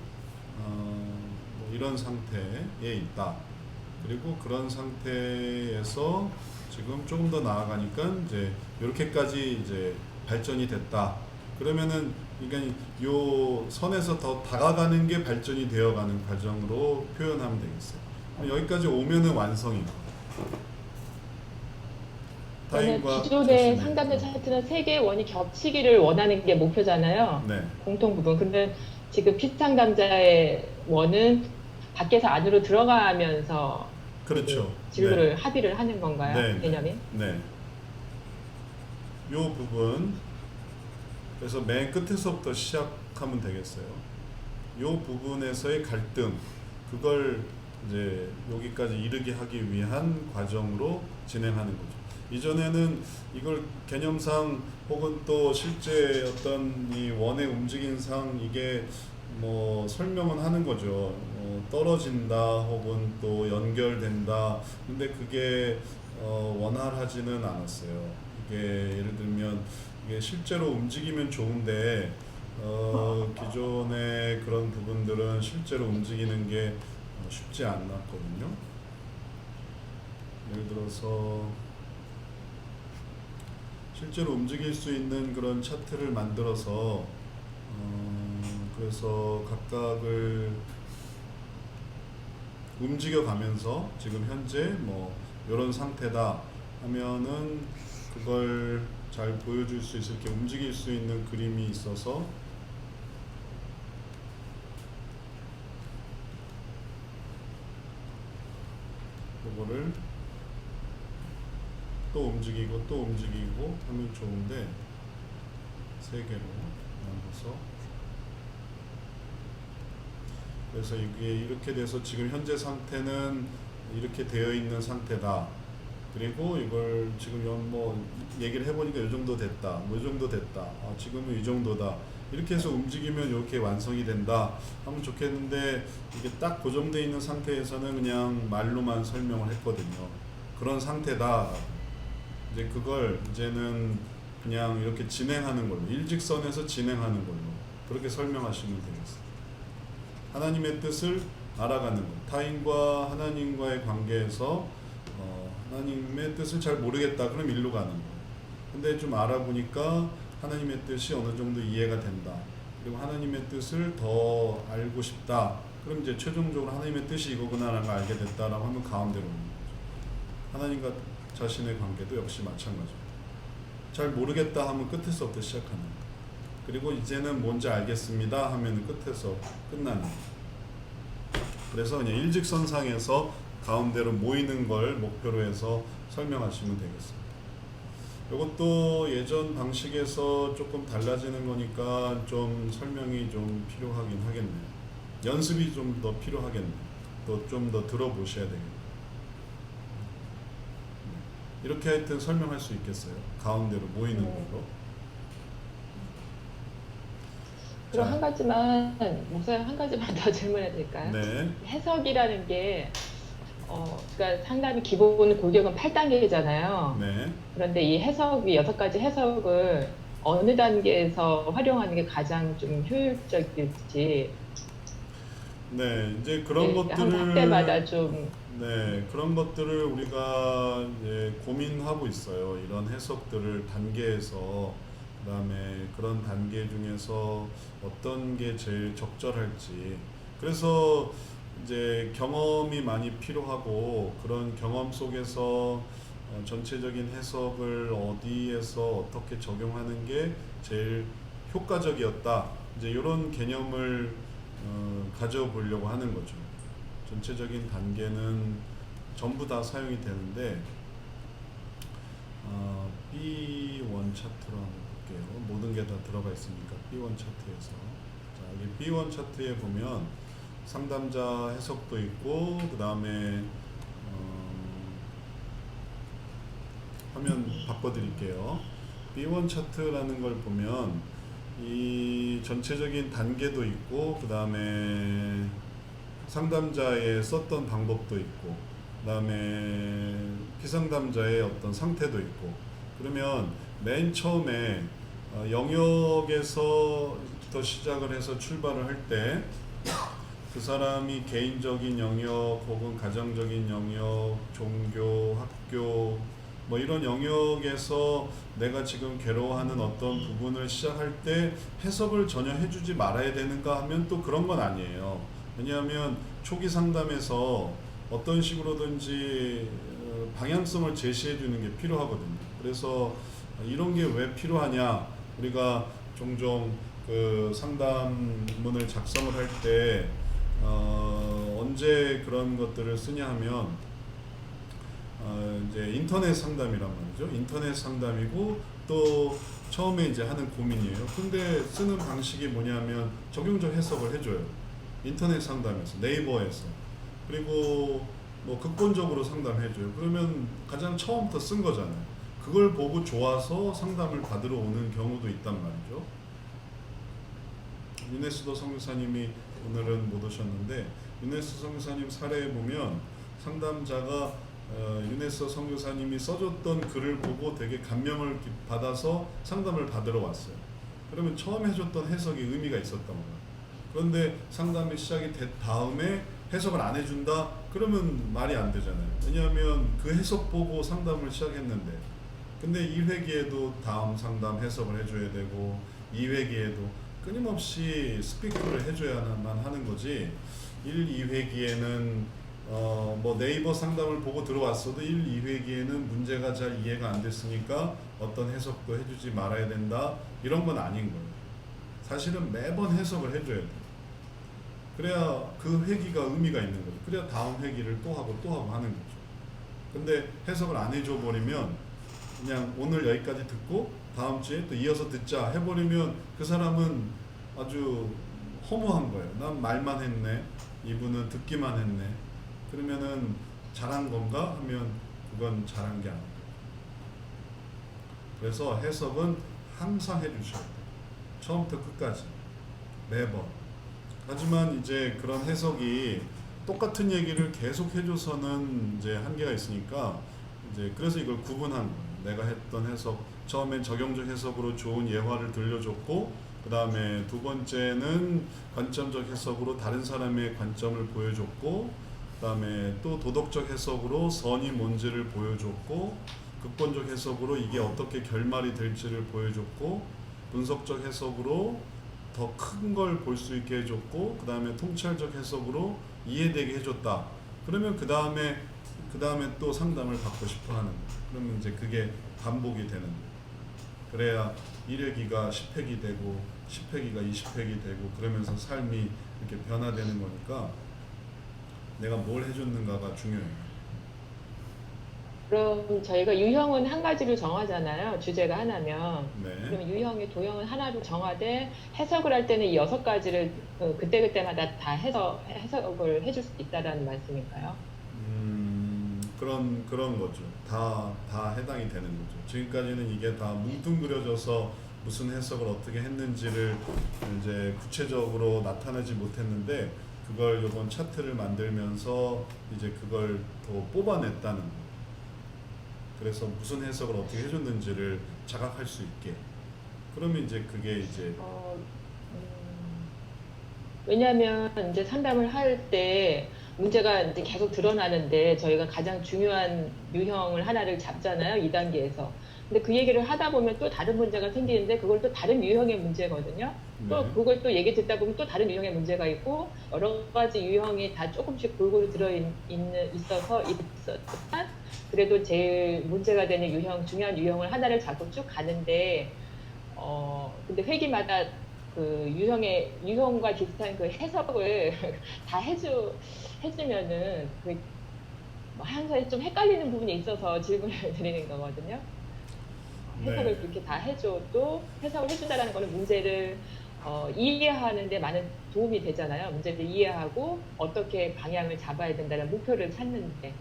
뭐 이런 상태에 있다. 그리고 그런 상태에서 지금 조금 더 나아가니까 이제 이렇게까지 이제 발전이 됐다. 그러면은 그러니까 요 선에서 더 다가가는 게 발전이 되어가는 과정으로 표현하면 되겠어요. 여기까지 오면은 완성이고. 저는 타인과 기존의 자신의- 상담자 차트는 세 개의 원이 겹치기를 원하는 게 목표잖아요. 네, 공통 부분. 근데 지금 피상담자의 원은 밖에서 안으로 들어가면서 그렇죠. 진로를 합의를 하는 건가요? 네, 개념이? 네. 요 부분 그래서 맨 끝에서부터 시작하면 되겠어요. 요 부분에서의 갈등 그걸 이제 여기까지 이르게 하기 위한 과정으로 진행하는 거죠. 이전에는 이걸 개념상 혹은 또 실제 어떤 이 원의 움직임상 이게 뭐 설명은 하는 거죠. 떨어진다 혹은 또 연결된다. 근데 그게 원활하지는 않았어요. 이게 예를 들면 이게 실제로 움직이면 좋은데 기존의 그런 부분들은 실제로 움직이는 게 쉽지 않았거든요. 예를 들어서 실제로 움직일 수 있는 그런 차트를 만들어서 그래서 각각을 움직여 가면서 지금 현재 뭐 이런 상태다 하면은 그걸 잘 보여줄 수 있을 게 움직일 수 있는 그림이 있어서 그거를 또 움직이고 또 움직이고 하면 좋은데 세 개로 나눠서 그래서 이게 이렇게 돼서 지금 현재 상태는 이렇게 되어 있는 상태다. 그리고 이걸 지금 뭐 얘기를 해보니까 이 정도 됐다. 뭐 이 정도 됐다. 아, 지금은 이 정도다. 이렇게 해서 움직이면 이렇게 완성이 된다 하면 좋겠는데 이게 딱 고정되어 있는 상태에서는 그냥 말로만 설명을 했거든요. 그런 상태다. 이제 그걸 이제는 그냥 이렇게 진행하는 걸로 일직선에서 진행하는 걸로 그렇게 설명하시면 되겠습니다. 하나님의 뜻을 알아가는 것. 타인과 하나님과의 관계에서 하나님의 뜻을 잘 모르겠다. 그럼 일로 가는 거. 근데 좀 알아보니까 하나님의 뜻이 어느 정도 이해가 된다. 그리고 하나님의 뜻을 더 알고 싶다. 그럼 이제 최종적으로 하나님의 뜻이 이거구나라는 걸 알게 됐다라고 하면 가운데로 오는 거죠. 하나님과 자신의 관계도 역시 마찬가지입니다. 잘 모르겠다 하면 끝에서부터 시작하는 거예요. 그리고 이제는 뭔지 알겠습니다 하면 끝에서 끝나는 거예요. 그래서 그냥 일직선상에서 가운데로 모이는 걸 목표로 해서 설명하시면 되겠습니다. 이것도 예전 방식에서 조금 달라지는 거니까 좀 설명이 좀 필요하긴 하겠네요. 연습이 좀 더 필요하겠네요. 또 좀 더 들어보셔야 되겠네요. 이렇게 하여튼 설명할 수 있겠어요. 가운데로 모이는 걸로. 그럼 자. 한 가지만, 목사님 한 가지만 더 질문해도 될까요? 네. 해석이라는 게, 그러니까 상담이 기본 골격은 8단계잖아요. 네. 그런데 이 해석이 6가지 해석을 어느 단계에서 활용하는 게 가장 좀 효율적일지. 네. 이제 그런 네, 것들을 한 학대마다 좀 네, 그런 것들을 우리가 이제 고민하고 있어요. 이런 해석들을 단계에서 그다음에 그런 단계 중에서 어떤 게 제일 적절할지. 그래서 이제 경험이 많이 필요하고 그런 경험 속에서 전체적인 해석을 어디에서 어떻게 적용하는 게 제일 효과적이었다. 이제 이런 개념을 가져보려고 하는 거죠. 전체적인 단계는 전부 다 사용이 되는데 B1 차트로 한번 볼게요. 모든 게 다 들어가 있으니까 B1 차트에서 자, 여기 B1 차트에 보면 상담자 해석도 있고 그 다음에 화면 바꿔드릴게요. B1 차트라는 걸 보면 이 전체적인 단계도 있고 그 다음에 상담자의 썼던 방법도 있고 그 다음에 피상담자의 어떤 상태도 있고 그러면 맨 처음에 영역에서 부터 시작을 해서 출발을 할 때 그 사람이 개인적인 영역 혹은 가정적인 영역, 종교, 학교 뭐 이런 영역에서 내가 지금 괴로워하는 어떤 부분을 시작할 때 해석을 전혀 해주지 말아야 되는가 하면 또 그런 건 아니에요. 왜냐하면 초기 상담에서 어떤 식으로든지 방향성을 제시해 주는 게 필요하거든요. 그래서 이런 게 왜 필요하냐, 우리가 종종 그 상담문을 작성을 할 때 언제 그런 것들을 쓰냐 하면 이제 인터넷 상담이란 말이죠. 인터넷 상담이고 또 처음에 이제 하는 고민이에요. 근데 쓰는 방식이 뭐냐면 적용적 해석을 해줘요. 인터넷 상담에서, 네이버에서. 그리고 뭐 극본적으로 상담해줘요. 그러면 가장 처음부터 쓴 거잖아요. 그걸 보고 좋아서 상담을 받으러 오는 경우도 있단 말이죠. 유네스도 선교사님이 오늘은 못 오셨는데, 유네스 선교사님 사례에 보면 상담자가 유네스 선교사님이 써줬던 글을 보고 되게 감명을 받아서 상담을 받으러 왔어요. 그러면 처음 해줬던 해석이 의미가 있었던 거예요. 그런데 상담이 시작이 된 다음에 해석을 안 해준다? 그러면 말이 안 되잖아요. 왜냐하면 그 해석 보고 상담을 시작했는데, 근데 1회기에도 다음 상담 해석을 해줘야 되고 2회기에도 끊임없이 스피커를 해줘야만 하는 거지. 1, 2회기에는 뭐 네이버 상담을 보고 들어왔어도 1, 2회기에는 문제가 잘 이해가 안 됐으니까 어떤 해석도 해주지 말아야 된다, 이런 건 아닌 거예요. 사실은 매번 해석을 해줘야 돼요. 그래야 그 회기가 의미가 있는 거죠. 그래야 다음 회기를 또 하고 하는 거죠. 근데 해석을 안 해줘 버리면 그냥 오늘 여기까지 듣고 다음 주에 또 이어서 듣자 해버리면 그 사람은 아주 허무한 거예요. 난 말만 했네, 이분은 듣기만 했네. 그러면은 잘한 건가 하면 그건 잘한 게 아니에요. 그래서 해석은 항상 해주셔야 돼요. 처음부터 끝까지 매번. 하지만 이제 그런 해석이 똑같은 얘기를 계속 해줘서는 이제 한계가 있으니까 이제 그래서 이걸 구분한 거예요. 내가 했던 해석, 처음엔 적용적 해석으로 좋은 예화를 들려줬고, 그 다음에 두 번째는 관점적 해석으로 다른 사람의 관점을 보여줬고, 그 다음에 또 도덕적 해석으로 선이 뭔지를 보여줬고, 극본적 해석으로 이게 어떻게 결말이 될지를 보여줬고, 분석적 해석으로 더 큰 걸 볼 수 있게 해줬고, 그 다음에 통찰적 해석으로 이해되게 해줬다. 그러면 그 다음에 또 상담을 받고 싶어 하는 거예요. 그러면 이제 그게 반복이 되는 거예요. 그래야 1회기가 10회기 되고 10회기가 20회기 되고 그러면서 삶이 이렇게 변화되는 거니까 내가 뭘 해줬는가가 중요해요. 그럼 저희가 유형은 한 가지로 정하잖아요. 주제가 하나면. 네. 그러면 유형의 도형은 하나로 정하되 해석을 할 때는 이 6가지를 그때그때마다 다 해석을 해줄 수 있다는 말씀일까요? 그런 거죠. 다 해당이 되는 거죠. 지금까지는 이게 다 뭉뚱그려져서 무슨 해석을 어떻게 했는지를 이제 구체적으로 나타내지 못했는데, 그걸 이번 차트를 만들면서 이제 그걸 더 뽑아냈다는 거예요. 그래서 무슨 해석을 어떻게 해줬는지를 자각할 수 있게. 그러면 이제 그게 이제 왜냐하면 이제 상담을 할 때 문제가 이제 계속 드러나는데 저희가 가장 중요한 유형을 하나를 잡잖아요, 2단계에서. 근데 그 얘기를 하다 보면 또 다른 문제가 생기는데 그걸 또 다른 유형의 문제거든요. 또 그걸 또 얘기 듣다 보면 또 다른 유형의 문제가 있고 여러 가지 유형이 다 조금씩 골고루 있어서 그래도 제일 문제가 되는 유형, 중요한 유형을 하나를 잡고 쭉 가는데 근데 회기마다 그 유형과 비슷한 그 해석을 다 해주면은 항상 좀 헷갈리는 부분이 있어서 질문을 드리는 거거든요. 해석을 그렇게 다 해줘도 해석을 해준다는 거는 문제를 이해하는데 많은 도움이 되잖아요. 문제를 이해하고 어떻게 방향을 잡아야 된다는 목표를 찾는데.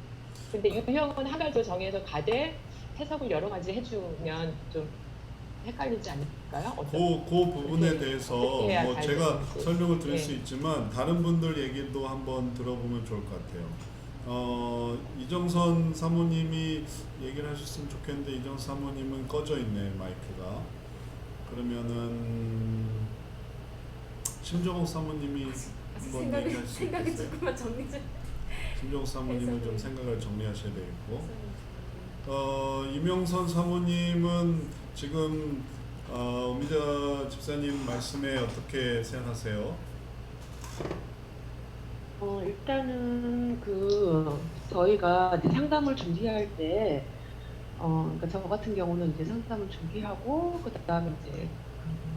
근데 유형은 한 가지로 정해서 가되 해석을 여러 가지 해주면 좀 헷갈리지 않을까요? 그 부분에 대해서 뭐 제가 설명을 드릴 수 있지만 다른 분들 얘기도 한번 들어보면 좋을 것 같아요. 이정선 사모님이 얘기를 하셨으면 좋겠는데 이정선 사모님은 꺼져 있네, 마이크가. 그러면은 심정옥 사모님이 한번 얘기할 수 생각이 있겠어요? 조금만 정리 좀. 심정옥 사모님은 좀 생각을 정리하셔야 되겠고, 해서 이명선 사모님은 지금 오미자 집사님 말씀에 어떻게 생각하세요? 일단은 저희가 이제 상담을 준비할 때, 그러니까 저 같은 경우는 이제 상담을 준비하고 그다음에 이제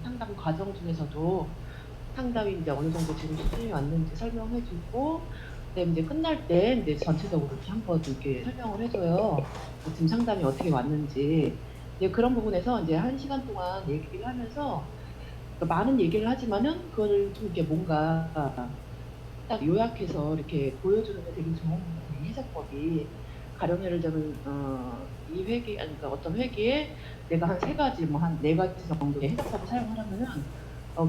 상담 과정 중에서도 상담이 이제 어느 정도 지금 수준이 왔는지 설명해주고, 그다음에 이제 끝날 때 이제 전체적으로 이렇게 한번 이렇게 설명을 해줘요. 지금 상담이 어떻게 왔는지. 이제 그런 부분에서 이제 1시간 동안 얘기를 하면서 많은 얘기를 하지만은 그거를 좀 이렇게 뭔가 딱 요약해서 이렇게 보여주는 게 되게 좋은 것 같아요. 이 해석법이. 가령 예를 들면 이 회계, 아니 그러니까 어떤 회계에 내가 한 3가지, 뭐 한 4가지 정도의 해석법을 사용하려면은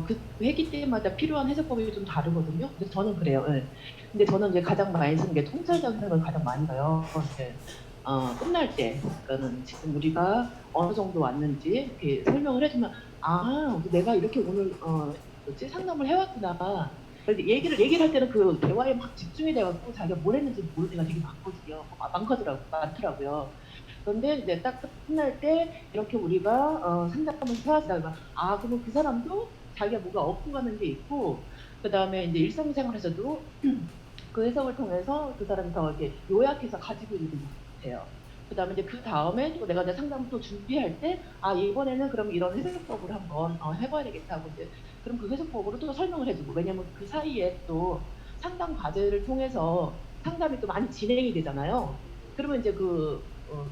그 회기 때마다 필요한 해석법이 좀 다르거든요. 근데 저는 그래요. 예. 근데 저는 이제 가장 많이 쓰는 게 통찰적 해석을 가장 많이 봐요. 이제 끝날 때, 그러니까는 지금 우리가 어느 정도 왔는지 이렇게 설명을 해주면, 아, 내가 이렇게 오늘 뭐지 상담을 해왔구나. 얘기를 할 때는 그 대화에 막 집중이 돼갖고 자기가 뭘 했는지 모를 때가 되게 많더라고요. 그런데 이제 딱 끝날 때 이렇게 우리가 상담을 해왔다. 아, 그러면 그 사람도 자기가 뭐가 얻고 가는 게 있고, 그 다음에 이제 일상생활에서도 그 해석을 통해서 그 사람이 더 이렇게 요약해서 가지고 있는 것 같아요. 그 다음에 이제 그 다음에 또 내가 이제 상담을 또 준비할 때, 아, 이번에는 그럼 이런 해석법을 한번 해봐야 되겠다고 이제 그럼 그 해석법으로 또 설명을 해주고, 왜냐면 그 사이에 또 상담 과제를 통해서 상담이 또 많이 진행이 되잖아요. 그러면 이제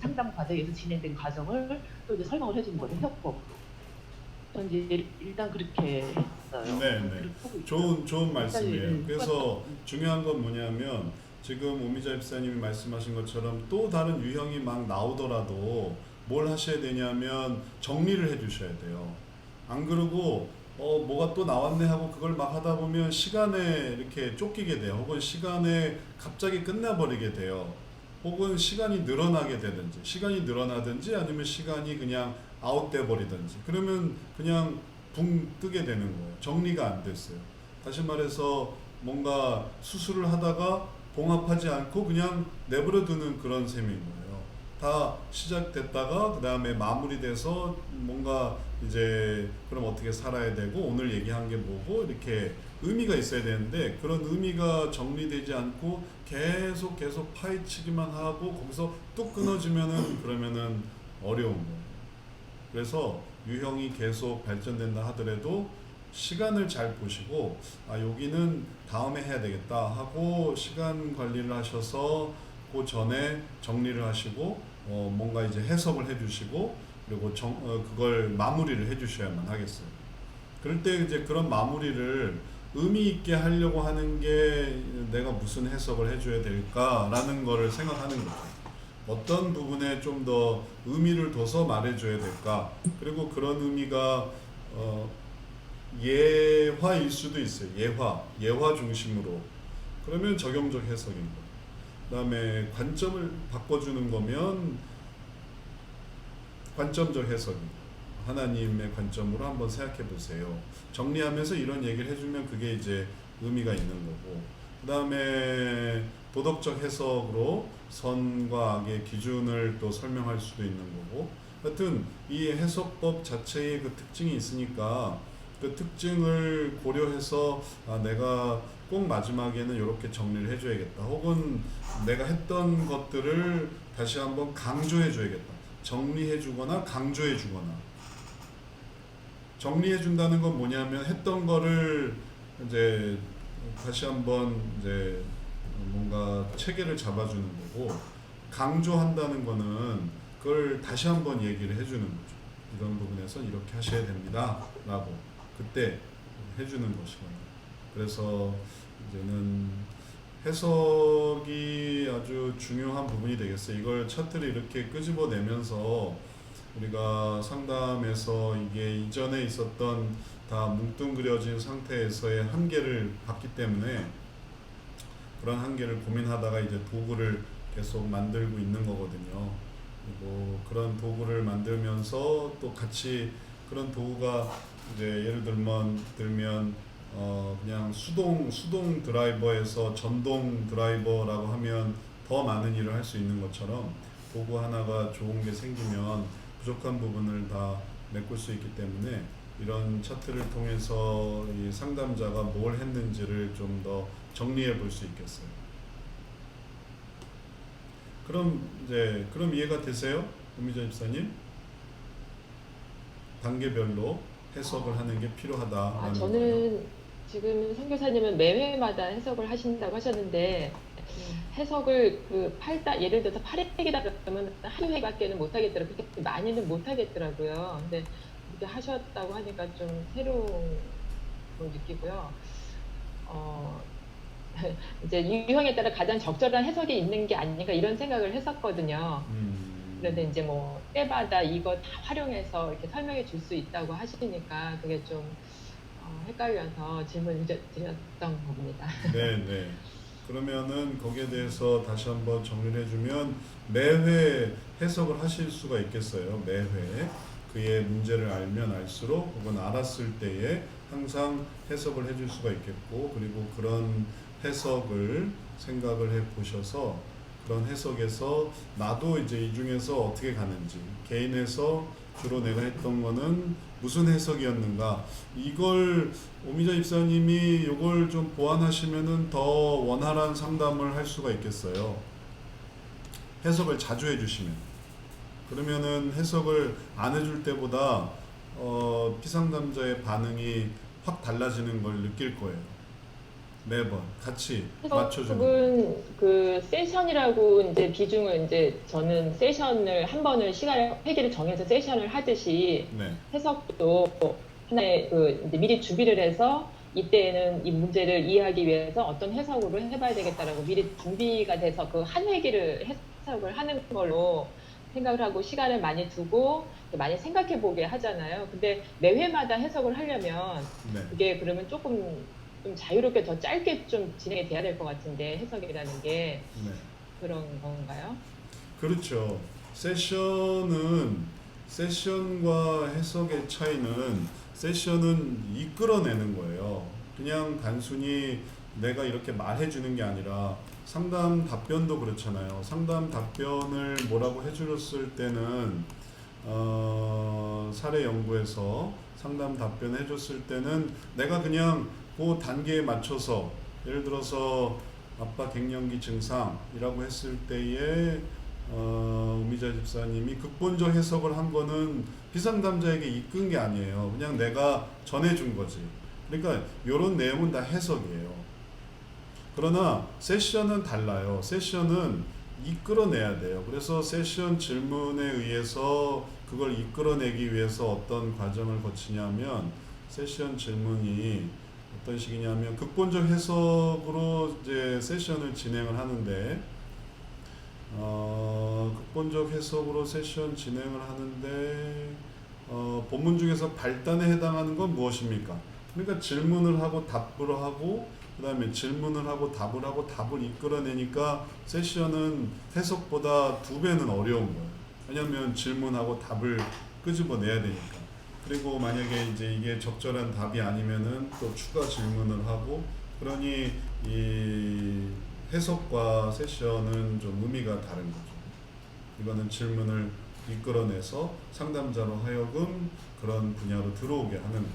상담 과제에서 진행된 과정을 또 이제 설명을 해주는 거죠, 해석법으로. 저는 이제 일단 그렇게 했어요. 네. 그렇게 하고 있어요. 좋은 말씀이에요. 그래서 똑같다. 중요한 건 뭐냐면 지금 오미자 집사님이 말씀하신 것처럼 또 다른 유형이 막 나오더라도 뭘 하셔야 되냐면 정리를 해주셔야 돼요. 안 그러고 뭐가 또 나왔네 하고 그걸 막 하다 보면 시간에 이렇게 쫓기게 돼요. 혹은 시간에 갑자기 끝나버리게 돼요. 혹은 시간이 늘어나게 되든지, 시간이 늘어나든지 아니면 시간이 그냥 아웃돼 버리든지, 그러면 그냥 붕 뜨게 되는 거예요. 정리가 안 됐어요. 다시 말해서 뭔가 수술을 하다가 봉합하지 않고 그냥 내버려 두는 그런 셈인 거예요. 다 시작됐다가 그 다음에 마무리돼서 뭔가 이제 그럼 어떻게 살아야 되고 오늘 얘기한 게 뭐고 이렇게 의미가 있어야 되는데, 그런 의미가 정리되지 않고 계속 파헤치기만 하고 거기서 뚝 끊어지면은 그러면은 어려운 거예요. 그래서 유형이 계속 발전된다 하더라도 시간을 잘 보시고, 아, 여기는 다음에 해야 되겠다 하고 시간 관리를 하셔서 그 전에 정리를 하시고 뭔가 이제 해석을 해주시고, 그리고 그걸 마무리를 해주셔야만 하겠어요. 그럴 때 이제 그런 마무리를 의미 있게 하려고 하는 게 내가 무슨 해석을 해줘야 될까라는 거를 생각하는 거죠. 어떤 부분에 좀 더 의미를 둬서 말해줘야 될까. 그리고 그런 의미가 예화일 수도 있어요. 예화 중심으로. 그러면 적용적 해석인 거예요. 그 다음에 관점을 바꿔주는 거면 관점적 해석입니다. 하나님의 관점으로 한번 생각해 보세요. 정리하면서 이런 얘기를 해주면 그게 이제 의미가 있는 거고, 그 다음에 도덕적 해석으로 선과 악의 기준을 또 설명할 수도 있는 거고, 하여튼 이 해석법 자체의 그 특징이 있으니까 그 특징을 고려해서 내가 꼭 마지막에는 이렇게 정리를 해줘야겠다, 혹은 내가 했던 것들을 다시 한번 강조해줘야겠다, 정리해주거나 강조해주거나. 정리해준다는 건 뭐냐면 했던 거를 이제 다시 한번 이제 뭔가 체계를 잡아주는 거고, 강조한다는 거는 그걸 다시 한번 얘기를 해주는 거죠. 이런 부분에서 이렇게 하셔야 됩니다 라고 그때 해주는 것이거든요. 그래서 이제는 해석이 아주 중요한 부분이 되겠어요. 이걸 차트를 이렇게 끄집어내면서 우리가 상담에서 이게 이전에 있었던 다 뭉뚱그려진 상태에서의 한계를 봤기 때문에 그런 한계를 고민하다가 이제 도구를 계속 만들고 있는 거거든요. 그리고 그런 도구를 만들면서 또 같이 그런 도구가 이제 예를 들면 그냥 수동 드라이버에서 전동 드라이버라고 하면 더 많은 일을 할 수 있는 것처럼 도구 하나가 좋은 게 생기면 부족한 부분을 다 메꿀 수 있기 때문에 이런 차트를 통해서 이 상담자가 뭘 했는지를 좀 더 정리해 볼 수 있겠어요. 그럼 이해가 되세요? 오미자 집사님? 단계별로 해석을 하는 게 필요하다라는 저는 거예요. 지금 선교사님은 매회마다 해석을 하신다고 하셨는데 해석을 예를 들어서 8회기다 그러면 한 회밖에는 못 하겠더라고요. 그렇게 많이는 못 하겠더라고요. 근데 이렇게 하셨다고 하니까 좀 새로운 걸 느끼고요. 이제 유형에 따라 가장 적절한 해석이 있는 게 아닌가 이런 생각을 했었거든요. 그런데 이제 뭐 때마다 이거 다 활용해서 이렇게 설명해 줄 수 있다고 하시니까 그게 좀 헷갈려서 질문을 드렸던 겁니다. 네. 그러면은 거기에 대해서 다시 한번 정리를 해주면 매회 해석을 하실 수가 있겠어요. 매회 그의 문제를 알면 알수록 혹은 알았을 때에 항상 해석을 해줄 수가 있겠고, 그리고 그런 해석을 생각을 해 보셔서 그런 해석에서 나도 이제 이 중에서 어떻게 가는지, 개인에서 주로 내가 했던 거는 무슨 해석이었는가, 이걸 오미자 입사님이 이걸 좀 보완하시면은 더 원활한 상담을 할 수가 있겠어요. 해석을 자주 해주시면. 그러면은 해석을 안 해줄 때보다 피상담자의 반응이 확 달라지는 걸 느낄 거예요. 매번 같이 맞춰주는. 해석은 그 세션이라고 이제 비중을 이제 저는 세션을 한 번을 회기를 정해서 세션을 하듯이 네. 해석도 하나의 이제 미리 준비를 해서 이때에는 이 문제를 이해하기 위해서 어떤 해석으로 해봐야 되겠다라고 미리 준비가 돼서 그 한 회기를 해석을 하는 걸로 생각을 하고 시간을 많이 두고 많이 생각해 보게 하잖아요. 근데 매 회마다 해석을 하려면 네. 그게 그러면 조금 좀 자유롭게 더 짧게 좀 진행이 돼야 될 것 같은데 해석이라는 게 네. 그런 건가요? 그렇죠. 세션과 해석의 차이는, 세션은 이끌어내는 거예요. 그냥 단순히 내가 이렇게 말해주는 게 아니라, 상담 답변도 그렇잖아요. 상담 답변을 뭐라고 해주셨을 때는 사례 연구에서 상담 답변 해줬을 때는 내가 그냥 그 단계에 맞춰서, 예를 들어서 아빠 갱년기 증상이라고 했을 때에 오미자 집사님이 극본적 해석을 한 거는 비상담자에게 이끈 게 아니에요. 그냥 내가 전해준 거지. 그러니까 이런 내용은 다 해석이에요. 그러나 세션은 달라요. 세션은 이끌어내야 돼요. 그래서 세션 질문에 의해서 그걸 이끌어내기 위해서 어떤 과정을 거치냐면, 세션 질문이 어떤 식이냐면 극본적 해석으로 이제 세션을 진행을 하는데, 극본적 해석으로 세션 진행을 하는데 본문 중에서 발단에 해당하는 건 무엇입니까? 그러니까 질문을 하고 답을 하고 그 다음에 질문을 하고 답을 이끌어내니까 세션은 해석보다 2배는 어려운 거예요. 왜냐하면 질문하고 답을 끄집어내야 되니까. 그리고 만약에 이제 이게 적절한 답이 아니면은 또 추가 질문을 하고, 그러니 이 해석과 세션은 좀 의미가 다른 거죠. 이거는 질문을 이끌어내서 상담자로 하여금 그런 분야로 들어오게 하는 거죠.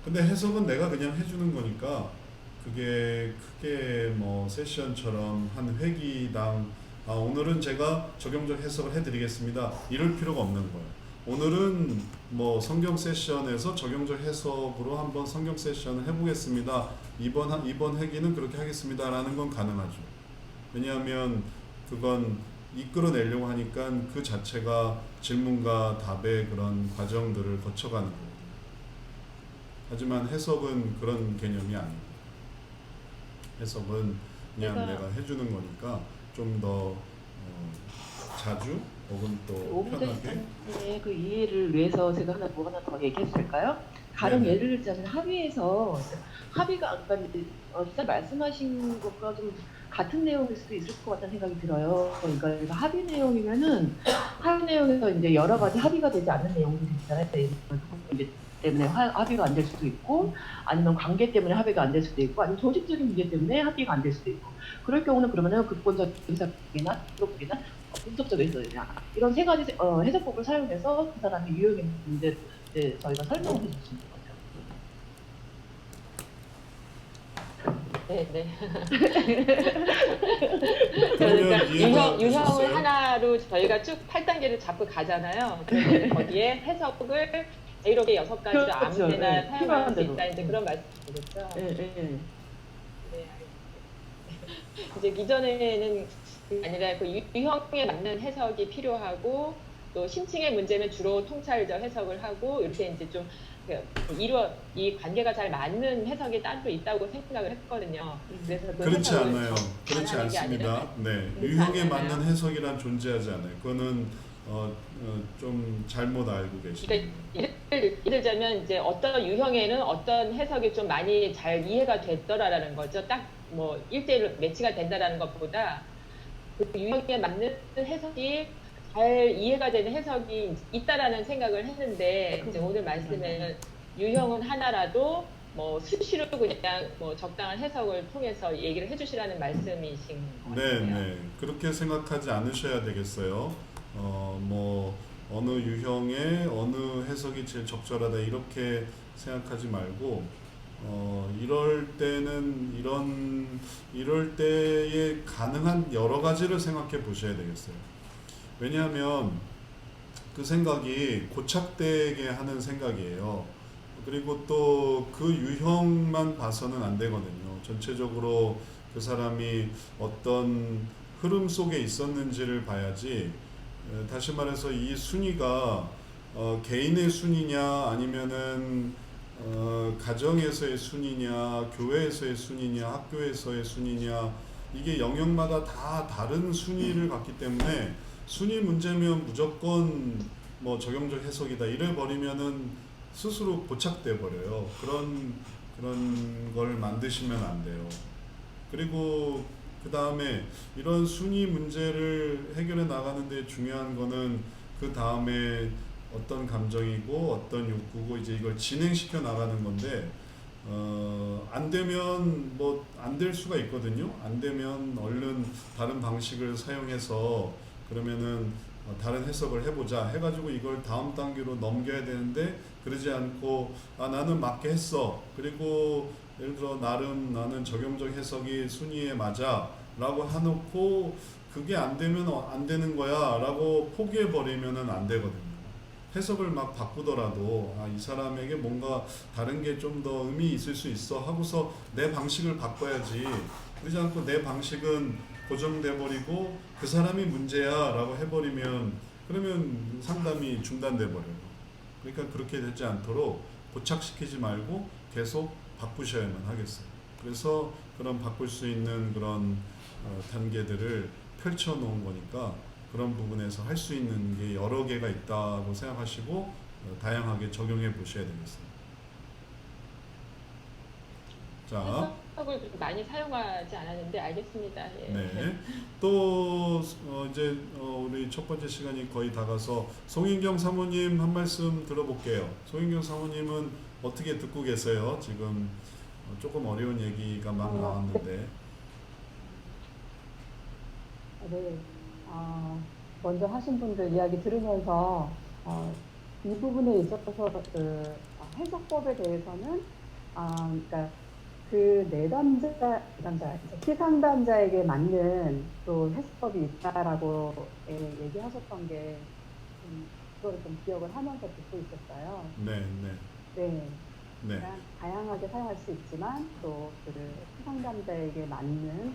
근데 해석은 내가 그냥 해주는 거니까 그게 크게 뭐 세션처럼 한 회기당 오늘은 제가 적용적 해석을 해드리겠습니다, 이럴 필요가 없는 거예요. 오늘은 뭐 성경 세션에서 적용적 해석으로 한번 성경 세션을 해보겠습니다, 이번 회기는 그렇게 하겠습니다 라는 건 가능하죠. 왜냐하면 그건 이끌어내려고 하니까 그 자체가 질문과 답의 그런 과정들을 거쳐가는 거거든요. 하지만 해석은 그런 개념이 아닙니다. 해석은 그냥 내가 해주는 거니까 좀 더 자주 혹은 또 오미자 편하게. 집사님의 그 이해를 위해서 제가 뭐 하나 더 얘기해도 될까요? 가령 네네. 예를 들자면 합의가 진짜 말씀하신 것과 좀 같은 내용일 수도 있을 것 같다는 생각이 들어요. 그러니까 합의 내용이면은 합의 내용에서 이제 여러 가지 합의가 되지 않는 내용들이 있잖아요. 이제 때문에 합의가 안 될 수도 있고, 아니면 관계 때문에 합의가 안 될 수도 있고, 아니면 조직적인 문제 때문에 합의가 안 될 수도 있고. 그럴 경우는 그러면은 극본적 의사이나 기록이나 분석적 의사이냐 이런 세 가지 해석법을 사용해서 그 사람의 유형의 문제를 저희가 설명을 해줄 수 있는 거죠. 네, 네. 그러면 그러니까 이해가 유형을 되셨어요? 하나로 저희가 쭉 8단계를 잡고 가잖아요. 그러면 거기에 해석을 자유롭게 6가지로 그렇죠. 아무 데나 네. 사용할 필요한 수 대로. 있다. 이제 그런 말씀이시죠? 예, 예. 네, 알겠습니다. 이제 이전에는 아니라 그 유형에 맞는 해석이 필요하고 또 심층의 문제는 주로 통찰적 해석을 하고 이렇게 이제 좀 이 관계가 잘 맞는 해석이 따로 있다고 생각을 했거든요. 그래서 그 그렇지 해석을 않아요. 그렇지 전하는 게 아니라 않습니다. 네, 그렇지 유형에 않아요. 맞는 해석이란 존재하지 않아요. 그거는 좀 잘못 알고 계십니다. 그러니까 예를 들자면 이제 어떤 유형에는 어떤 해석이 좀 많이 잘 이해가 됐더라라는 거죠. 딱 뭐 1대1로 매치가 된다라는 것보다 그 유형에 맞는 해석이 잘 이해가 되는 해석이 있다라는 생각을 했는데 이제 오늘 말씀에는 유형은 하나라도 뭐 수시로 그냥 뭐 적당한 해석을 통해서 얘기를 해주시라는 말씀이신 것 네, 같아요. 네. 그렇게 생각하지 않으셔야 되겠어요. 뭐 어느 유형의 어느 해석이 제일 적절하다 이렇게 생각하지 말고 이럴 때는 이럴 때에 가능한 여러 가지를 생각해 보셔야 되겠어요. 왜냐하면 그 생각이 고착되게 하는 생각이에요. 그리고 또 그 유형만 봐서는 안 되거든요. 전체적으로 그 사람이 어떤 흐름 속에 있었는지를 봐야지. 다시 말해서 이 순위가 개인의 순위냐 아니면은 가정에서의 순위냐 교회에서의 순위냐 학교에서의 순위냐 이게 영역마다 다 다른 순위를 갖기 때문에 순위 문제면 무조건 뭐 적용적 해석이다 이래 버리면은 스스로 고착돼 버려요. 그런 걸 만드시면 안 돼요. 그리고 그 다음에 이런 순위 문제를 해결해 나가는데 중요한 거는 그 다음에 어떤 감정이고 어떤 욕구고 이제 이걸 진행시켜 나가는 건데 안 되면 뭐 안 될 수가 있거든요. 안 되면 얼른 다른 방식을 사용해서 그러면은 다른 해석을 해보자 해가지고 이걸 다음 단계로 넘겨야 되는데 그러지 않고 나는 맞게 했어. 그리고 예를 들어 나는 적용적 해석이 순위에 맞아 라고 해놓고 그게 안 되면 안 되는 거야 라고 포기해 버리면은 안 되거든요. 해석을 막 바꾸더라도 이 사람에게 뭔가 다른 게 좀 더 의미 있을 수 있어 하고서 내 방식을 바꿔야지. 그러지 않고 내 방식은 고정돼 버리고 그 사람이 문제야 라고 해버리면 그러면 상담이 중단돼 버려요. 그러니까 그렇게 되지 않도록 고착시키지 말고 계속 바꾸셔야만 하겠어요. 그래서 그런 바꿀 수 있는 그런 단계들을 펼쳐 놓은 거니까 그런 부분에서 할 수 있는 게 여러 개가 있다고 생각하시고 다양하게 적용해 보셔야 되겠습니다. 자, 해석을 많이 사용하지 않았는데 알겠습니다. 예. 네. 또 이제 우리 첫 번째 시간이 거의 다 가서 송인경 사모님 한 말씀 들어볼게요. 송인경 사모님은 어떻게 듣고 계세요? 지금 조금 어려운 얘기가 막 나왔는데. 네. 먼저 하신 분들 이야기 들으면서 이 부분에 있어서 그 해석법에 대해서는 그러니까 그 내담자, 피상담자에게 맞는 또 해석법이 있다라고 얘기하셨던 게 그거를 좀 기억을 하면서 듣고 있었어요. 네, 네, 네. 네. 그러니까 다양하게 사용할 수 있지만 또 그 피상담자에게 맞는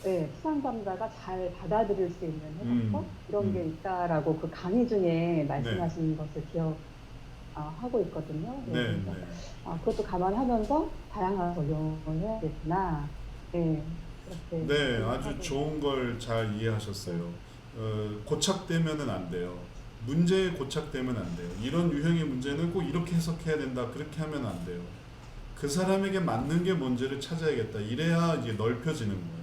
피상담자가 잘 받아들일 수 있는 해석법 이런 게 있다라고 그 강의 중에 말씀하신 것을 기억하고 있거든요. 네, 그래서 네. 그것도 감안하면서 다양한 적용을 해야겠구나. 네, 그렇게. 네, 아주 좋은 걸 잘 이해하셨어요. 고착되면은 안 돼요. 문제에 고착되면 안 돼요. 이런 유형의 문제는 꼭 이렇게 해석해야 된다. 그렇게 하면 안 돼요. 그 사람에게 맞는 게 뭔지를 찾아야겠다. 이래야 이제 넓혀지는 거예요.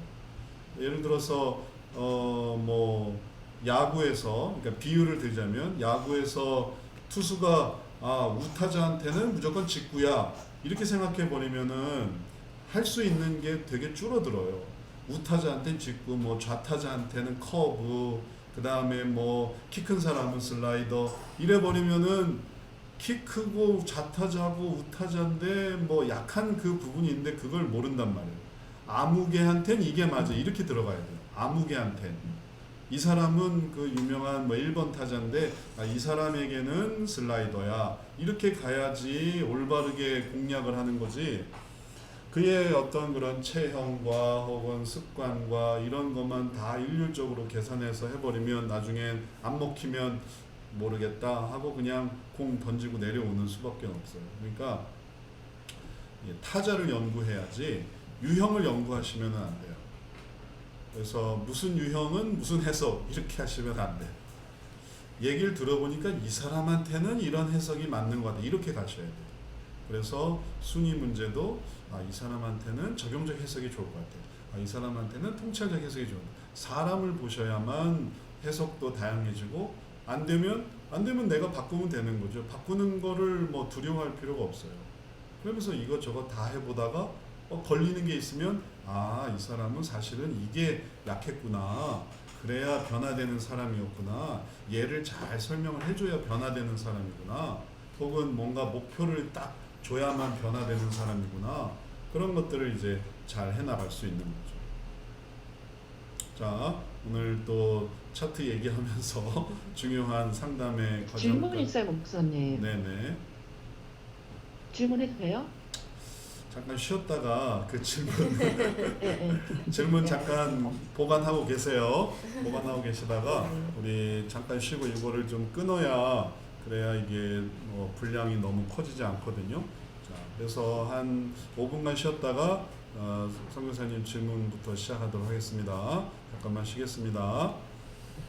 예를 들어서 뭐 야구에서 그러니까 비유를 들자면 야구에서 투수가 우타자한테는 무조건 직구야 이렇게 생각해 버리면은 할 수 있는 게 되게 줄어들어요. 우타자한테는 직구, 뭐 좌타자한테는 커브, 그 다음에 뭐 키 큰 사람은 슬라이더 이래 버리면은 키 크고 좌타자고 우타자인데 뭐 약한 그 부분이 있는데 그걸 모른단 말이에요. 아무개한테는 이게 맞아 이렇게 들어가야 돼요. 아무개한테는 이 사람은 그 유명한 뭐 1번 타자인데 이 사람에게는 슬라이더야 이렇게 가야지 올바르게 공략을 하는 거지. 그의 어떤 그런 체형과 혹은 습관과 이런 것만 다 일률적으로 계산해서 해버리면 나중에 안 먹히면 모르겠다 하고 그냥 공 던지고 내려오는 수밖에 없어요. 그러니까 타자를 연구해야지 유형을 연구하시면 안 돼요. 그래서 무슨 유형은 무슨 해석 이렇게 하시면 안 돼요. 얘기를 들어보니까 이 사람한테는 이런 해석이 맞는 것 같아 이렇게 가셔야 돼요. 그래서 순위 문제도 이 사람한테는 적용적 해석이 좋을 것 같아요. 이 사람한테는 통찰적 해석이 좋은 것 같아요. 사람을 보셔야만 해석도 다양해지고 안 되면 내가 바꾸면 되는 거죠. 바꾸는 거를 뭐 두려워할 필요가 없어요. 그러면서 이것저것 다 해보다가 걸리는 게 있으면 이 사람은 사실은 이게 약했구나. 그래야 변화되는 사람이었구나. 얘를 잘 설명을 해줘야 변화되는 사람이구나. 혹은 뭔가 목표를 딱 줘야만 변화되는 사람이구나. 그런 것들을 이제 잘 해나갈 수 있는 거죠. 자, 오늘 또 차트 얘기하면서 중요한 상담의 과정. 질문 있어요, 목사님. 네네. 질문해도 돼요? 잠깐 쉬었다가 그 질문 네. 질문 잠깐 보관하고 계세요. 보관하고 계시다가 우리 잠깐 쉬고 이거를 좀 끊어야 그래야 이게 뭐 분량이 너무 커지지 않거든요. 자, 그래서 한 5분간 쉬었다가 선교사님 질문부터 시작하도록 하겠습니다. 잠깐만 쉬겠습니다.